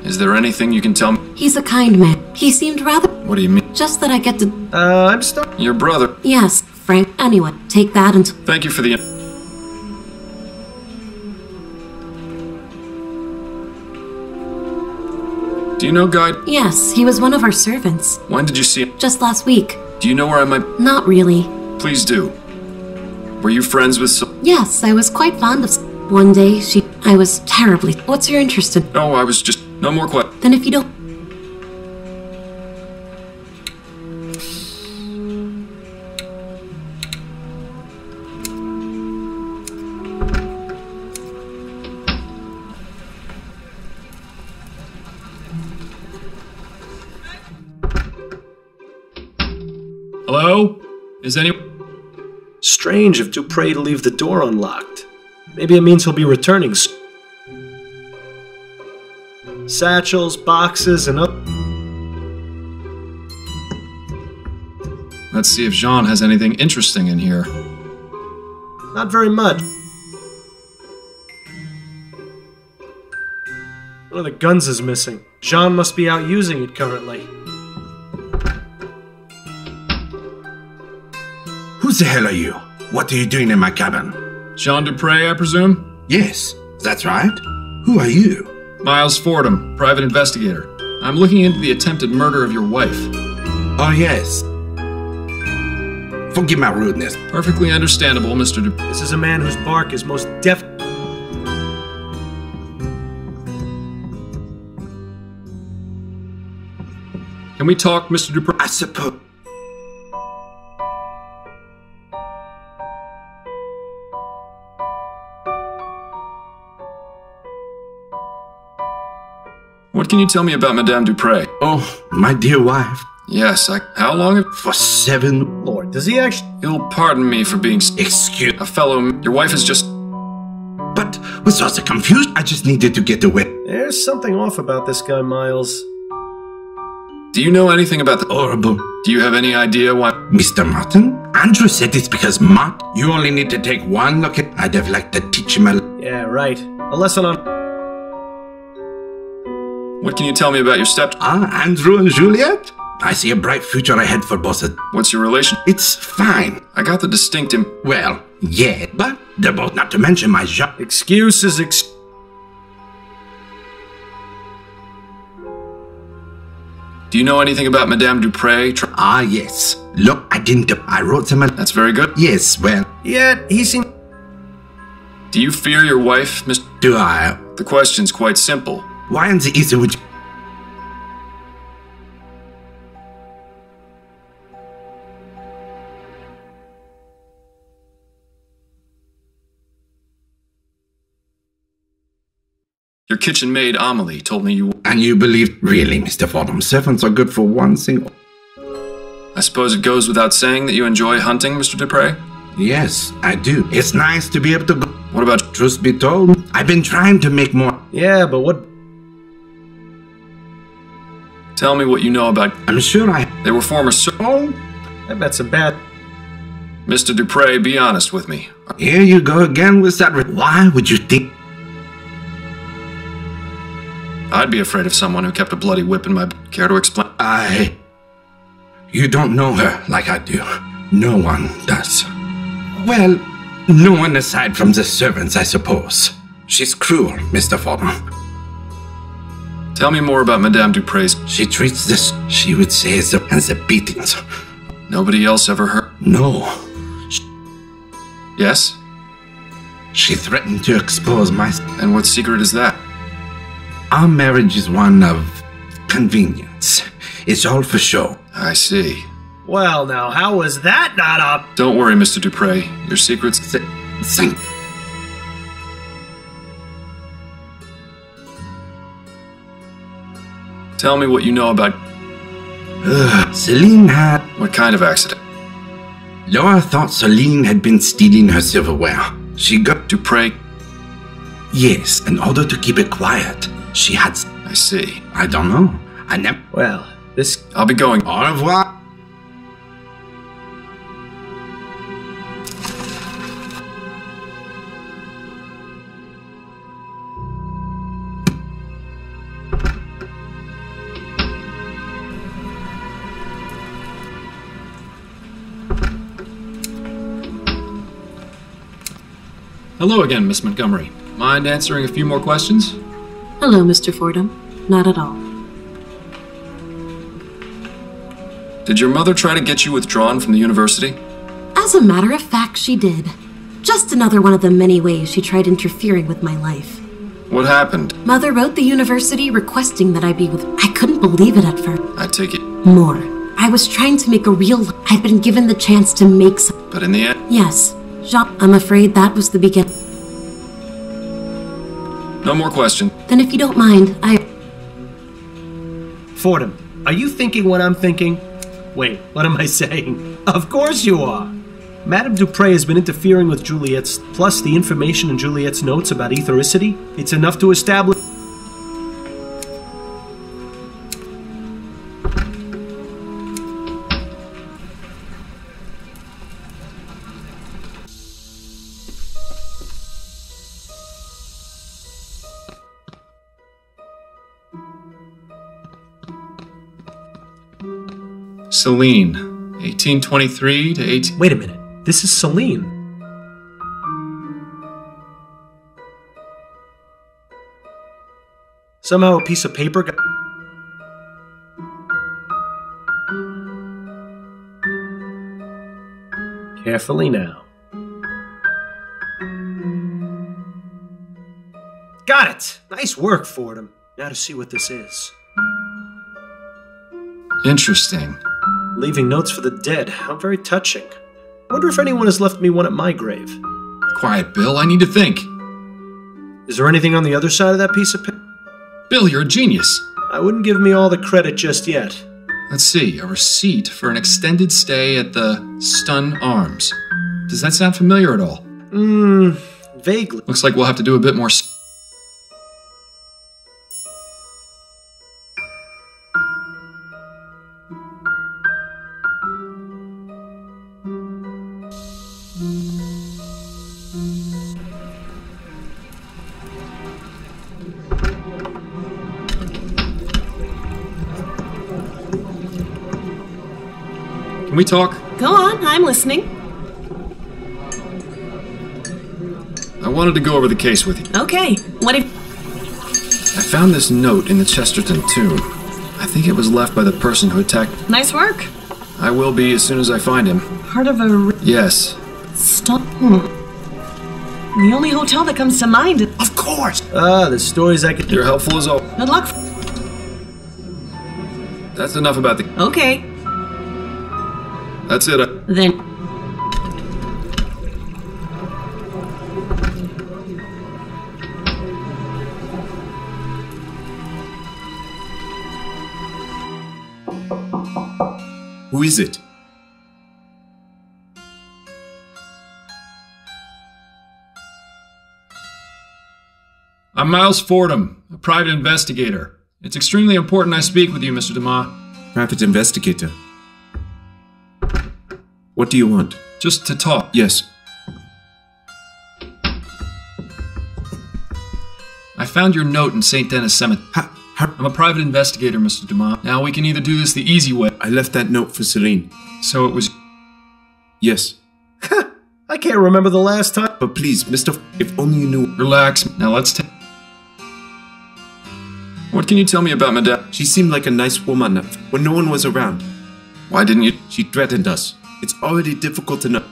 Is there anything you can tell me? He's a kind man. He seemed rather... What do you mean? Just that I get to... I'm stuck. Your brother. Yes, Frank. Anyway, take that and... Thank you for the... Do you know Guy? Yes, he was one of our servants. When did you see him? Just last week. Do you know where I might... Not really. Please do. Were you friends with... Yes, I was quite fond of... One day, I was terribly... What's your interest in? No, I was just... No more questions. Then if you don't... Hello? Is anyone... Strange of Dupray to leave the door unlocked. Maybe it means he'll be returning soon. Satchels, boxes, and up. Let's see if Jean has anything interesting in here. Not very much. One of the guns is missing. Jean must be out using it currently. Who the hell are you? What are you doing in my cabin? Jean Dupray, I presume? Yes, that's right. Who are you? Miles Fordham, private investigator. I'm looking into the attempted murder of your wife. Oh, yes. Forgive my rudeness. Perfectly understandable, Mr. Dupray. This is a man whose bark is most def... Can we talk, Mr. Dupray? I suppose... What can you tell me about Madame Dupray? Oh, my dear wife. Yes, how long have... For 7... Lord, does he actually... You'll pardon me for being... Excuse... A fellow... Your wife is just... But was also confused. I just needed to get away. There's something off about this guy, Miles. Do you know anything about the... Horrible. Do you have any idea why... Mr. Martin? Andrew said it's because you only need to take one look at... I'd have liked to teach him a... Yeah, right. A lesson on... What can you tell me about your step... Andrew and Juliet? I see a bright future ahead for both of them. What's your relation? It's fine. I got the distinct Well, yeah, but they're both not to mention my job. Excuses, Do you know anything about Madame Dupray? Yes. Look, I wrote some... That's very good. Yes, well... Yeah, he seemed... Do you fear your wife, Mr... Do I? The question's quite simple. Why on the east would you... Your kitchen maid, Amelie, told me you... And you believed... Really, Mr. Fordham, servants are good for one single... I suppose it goes without saying that you enjoy hunting, Mr. Dupray? Yes, I do. It's nice to be able to go... What about... Truth be told, I've been trying to make more... Yeah, but what... Tell me what you know about... I'm sure They were former Oh, I bet some bad... Mr. Dupray, be honest with me. Here you go again with that... Why would you think... I'd be afraid of someone who kept a bloody whip in my... Care to explain? You don't know her like I do. No one does. Well, no one aside from the servants, I suppose. She's cruel, Mr. Fordham. Tell me more about Madame Dupray's... She treats this, she would say, as the beatings. Nobody else ever heard? No. Yes? She threatened to expose my... And what secret is that? Our marriage is one of convenience. It's all for show. I see. Well, now, how was that not up? Don't worry, Mr. Dupray. Your secret's... Sing. Tell me what you know about... Celine had... What kind of accident? Laura thought Celine had been stealing her silverware. She got... Dupray? Yes, in order to keep it quiet. She had... I see. I don't know. I never... Well, this... I'll be going. Au revoir. Hello again, Miss Montgomery. Mind answering a few more questions? Hello, Mr. Fordham. Not at all. Did your mother try to get you withdrawn from the university? As a matter of fact, she did. Just another one of the many ways she tried interfering with my life. What happened? Mother wrote the university requesting that I be with... I couldn't believe it at first. I take it. More. I was trying to make a real... I'd been given the chance to make some... But in the end... Yes. Jean, I'm afraid that was the beginning. No more questions. Then if you don't mind, Fordham, are you thinking what I'm thinking? Wait, what am I saying? Of course you are. Madame Dupray has been interfering with Juliet's, plus the information in Juliet's notes about ethericity. It's enough to establish... Celine, 1823 to 18... Wait a minute. This is Celine. Somehow a piece of paper got... Carefully now. Got it! Nice work, Fordham. Now to see what this is. Interesting. Leaving notes for the dead. How very touching. Wonder if anyone has left me one at my grave. Quiet, Bill. I need to think. Is there anything on the other side of that piece of paper? Bill, you're a genius. I wouldn't give me all the credit just yet. Let's see. A receipt for an extended stay at the Stun Arms. Does that sound familiar at all? Vaguely. Looks like we'll have to do a bit more... Can we talk? Go on, I'm listening. I wanted to go over the case with you. Okay, what if... I found this note in the Chesterton tomb. I think it was left by the person who attacked... Nice work. I will be as soon as I find him. Part of a... Yes. Stop. The only hotel that comes to mind is... Of course! The stories I could... You're helpful as always. Good luck. That's enough about the... Okay. That's it. Then... Who is it? I'm Miles Fordham, a private investigator. It's extremely important I speak with you, Mr. Denis. Private investigator. What do you want? Just to talk. Yes. I found your note in St. Denis Cemetery. I'm a private investigator, Mr. Denis. Now we can either do this the easy way. I left that note for Celine. So it was... Yes. I can't remember the last time. But please, Mr. If only you knew... Relax. Now let's take... What can you tell me about Madame? She seemed like a nice woman when no one was around. Why didn't you... She threatened us. It's already difficult to know.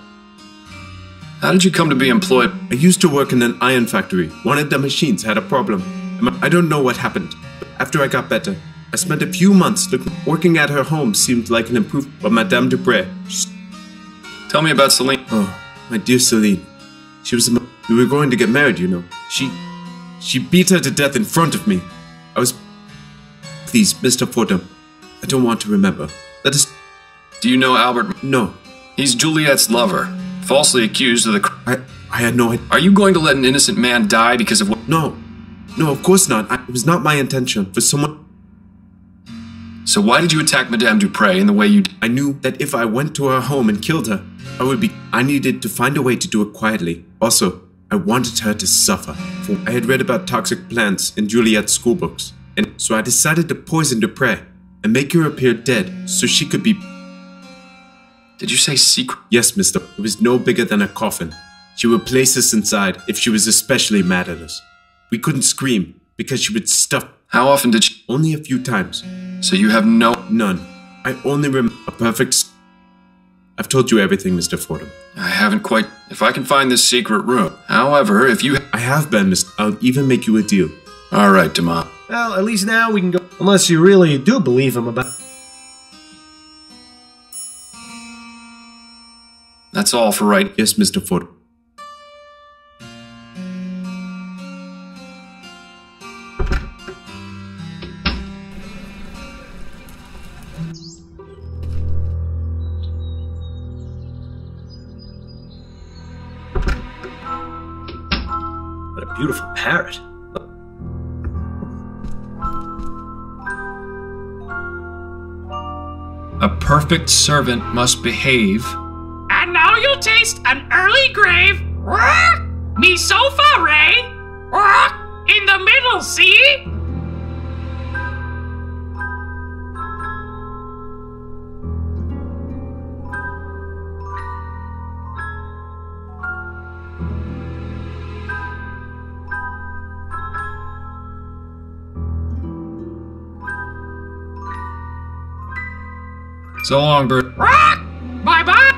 How did you come to be employed? I used to work in an iron factory. One of the machines had a problem. I don't know what happened. But after I got better, I spent a few months working at her home. Seemed like an improvement. But Madame Dupray... Tell me about Celine. Oh, my dear Celine. She was... We were going to get married, you know. She beat her to death in front of me. I was... Please, Mr. Fordham. I don't want to remember. That is... Do you know Albert? No. He's Juliet's lover, falsely accused of the... I had no idea. Are you going to let an innocent man die because of what... No. No, of course not. It was not my intention for someone... So why did you attack Madame Dupray in the way you... I knew that if I went to her home and killed her, I would be... I needed to find a way to do it quietly. Also, I wanted her to suffer. For I had read about toxic plants in Juliet's schoolbooks. And so I decided to poison Dupray and make her appear dead so she could be... Did you say secret? Yes, mister. It was no bigger than a coffin. She would place us inside if she was especially mad at us. We couldn't scream because she would stuff... How often did she... Only a few times. So you have no... None. I only remember a perfect... I've told you everything, Mr. Fordham. I haven't quite... If I can find this secret room. However, if you... I have been, mister. I'll even make you a deal. All right, Denis. Well, at least now we can go... Unless you really do believe him about... That's all for right. Yes, Mr. Fordham. beautiful parrot. A perfect servant must behave. And now you'll taste an early grave. Me sofa, Ray. In the middle, see? So long, Bert. Bye-bye.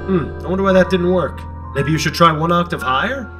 I wonder why that didn't work. Maybe you should try one octave higher?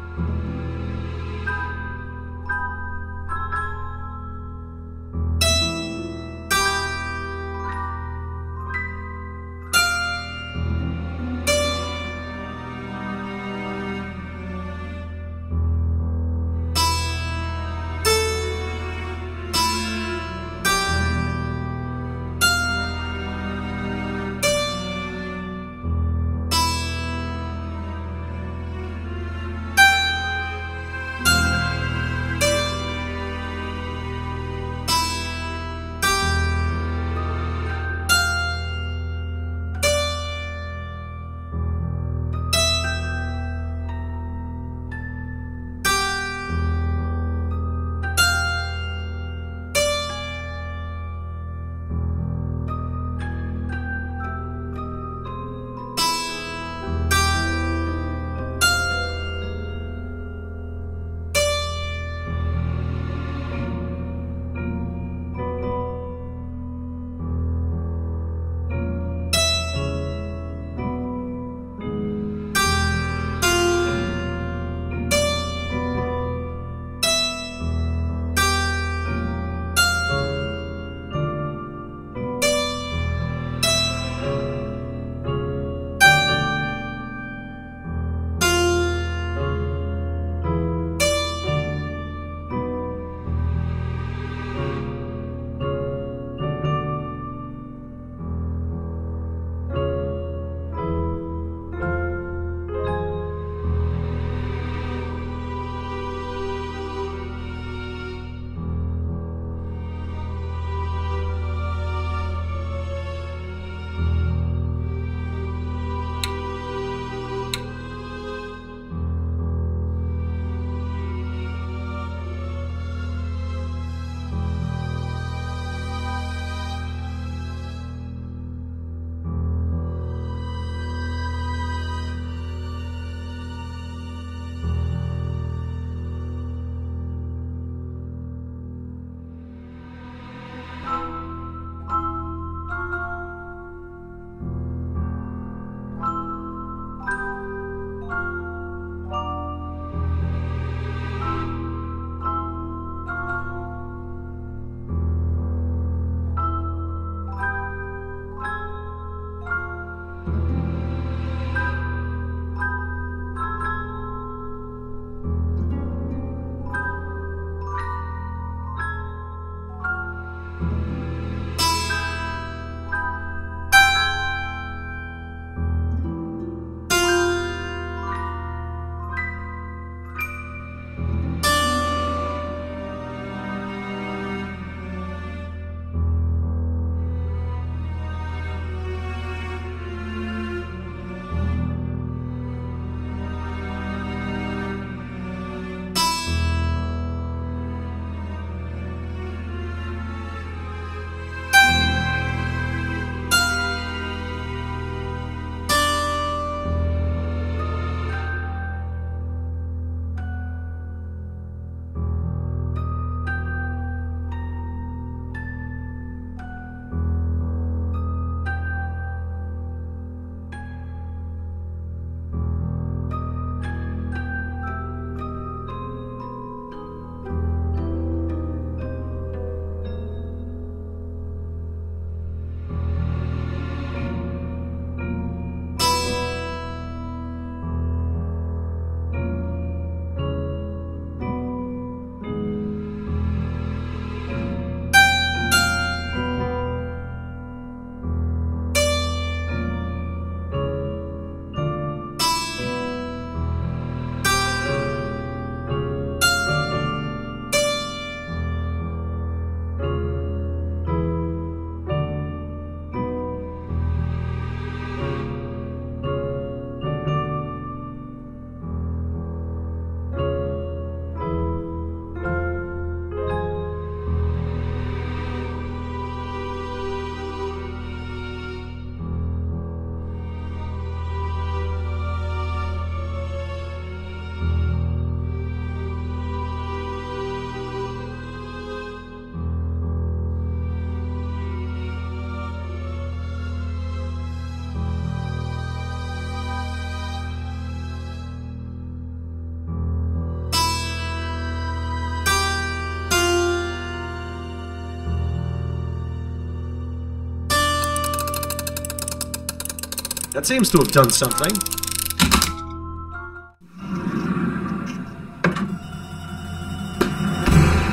That seems to have done something.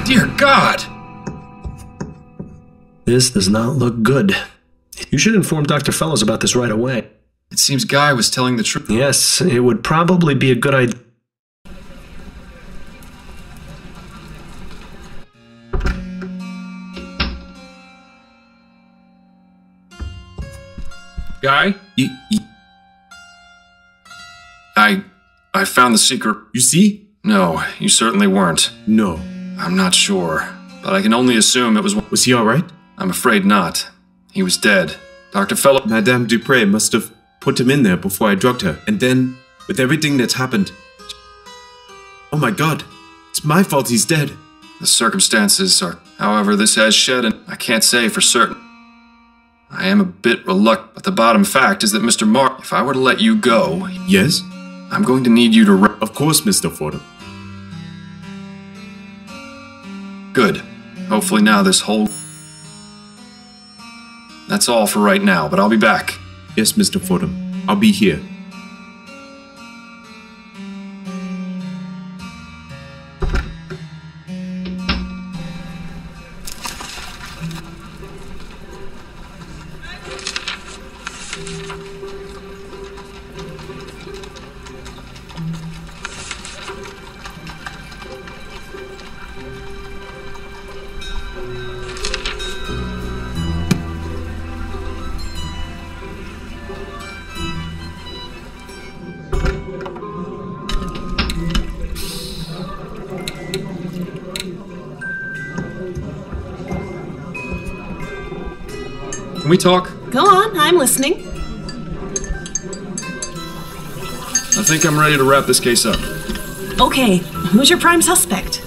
Dear God! This does not look good. You should inform Dr. Fellows about this right away. It seems Guy was telling the truth. Yes, it would probably be a good idea. Guy? I found the secret. You see? No, you certainly weren't. No. I'm not sure, but I can only assume it was... Was he alright? I'm afraid not. He was dead. Dr. Fellows... Madame Dupray must have put him in there before I drugged her. And then, with everything that's happened... Oh my God, it's my fault he's dead. The circumstances are... However, this has shed, and I can't say for certain. I am a bit reluctant, but the bottom fact is that Mr. Mark... If I were to let you go... Yes? I'm going to need you to... Of course, Mr. Fordham. Good. Hopefully now this whole... That's all for right now, but I'll be back. Yes, Mr. Fordham. I'll be here. Can we talk? Go on, I'm listening. I think I'm ready to wrap this case up. Okay, who's your prime suspect?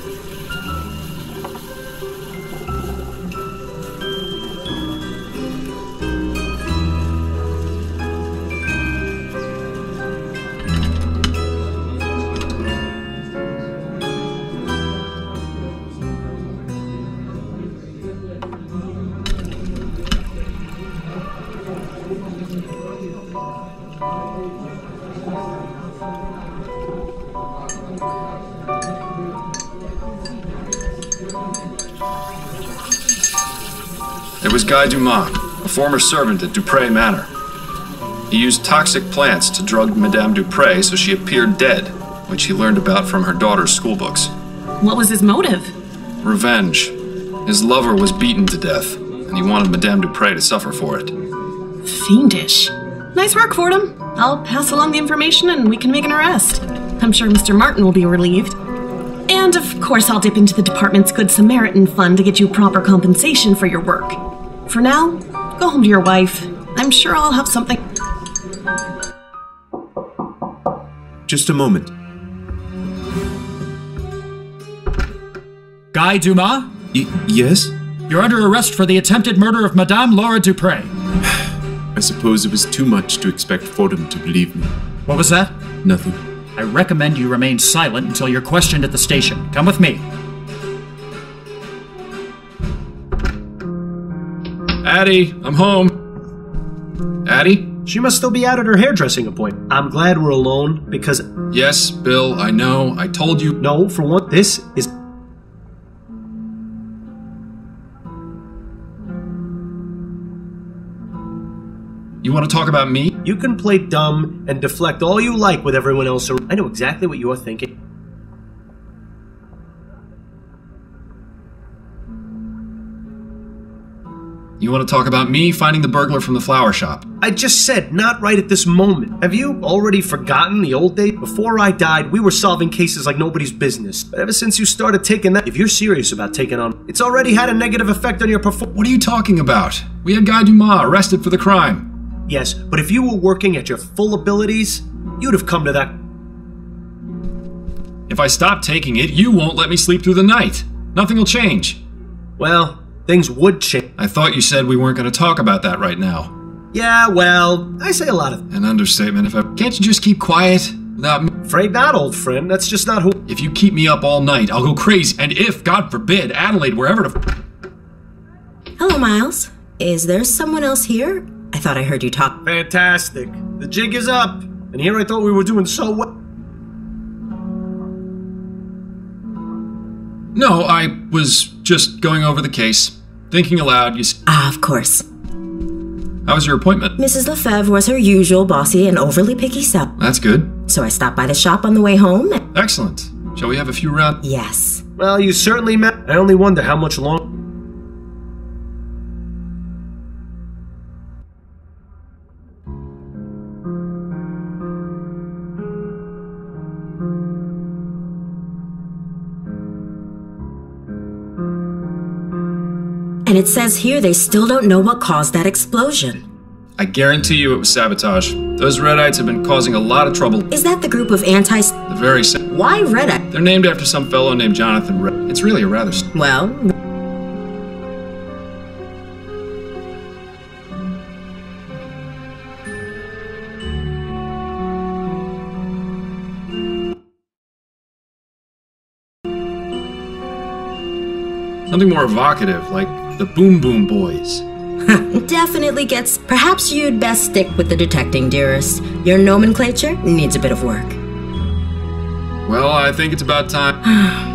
It was Guy Dumas, a former servant at Dupray Manor. He used toxic plants to drug Madame Dupray so she appeared dead, which he learned about from her daughter's schoolbooks. What was his motive? Revenge. His lover was beaten to death, and he wanted Madame Dupray to suffer for it. Fiendish. Nice work, Fordham. I'll pass along the information and we can make an arrest. I'm sure Mr. Martin will be relieved. And of course I'll dip into the department's Good Samaritan fund to get you proper compensation for your work. For now, go home to your wife. I'm sure I'll have something... Just a moment. Guy Dumas? Yes? You're under arrest for the attempted murder of Madame Laura Dupray. I suppose it was too much to expect Fordham to believe me. What was that? Nothing. I recommend you remain silent until you're questioned at the station. Come with me. Addie, I'm home. Addie? She must still be out at her hairdressing appointment. I'm glad we're alone, because... Yes, Bill, I know. I told you... No, for one, this is... You want to talk about me? You can play dumb and deflect all you like with everyone else. I know exactly what you're thinking. You want to talk about me finding the burglar from the flower shop? I just said, not right at this moment. Have you already forgotten the old days? Before I died, we were solving cases like nobody's business. But ever since you started taking that, if you're serious about taking on, it's already had a negative effect on your performance. What are you talking about? We had Guy Dumas arrested for the crime. Yes, but if you were working at your full abilities, you'd have come to that. If I stop taking it, you won't let me sleep through the night. Nothing will change. Well, things would change. I thought you said we weren't going to talk about that right now. Yeah, well, I say a lot of... An understatement. Can't you just keep quiet without me? Afraid not, old friend. That's just not who... If you keep me up all night, I'll go crazy. And if, God forbid, Adelaide were ever to... Hello, Miles. Is there someone else here? I thought I heard you talk. Fantastic. The jig is up, and here I thought we were doing so well. No, I was just going over the case. Thinking aloud, you said... Ah, of course. How was your appointment? Mrs. Lefebvre was her usual bossy and overly picky self. That's good. So I stopped by the shop on the way home. Excellent. Shall we have a few rounds? Yes. Well, you certainly met. I only wonder how much longer. And it says here they still don't know what caused that explosion. I guarantee you it was sabotage. Those Redites have been causing a lot of trouble. Is that the group of The very same. Why Redite? They're named after some fellow named Jonathan Red. It's really a rather... Well... Something more evocative, like the Boom Boom Boys. Definitely gets... Perhaps you'd best stick with the detecting, dearest. Your nomenclature needs a bit of work. Well, I think it's about time.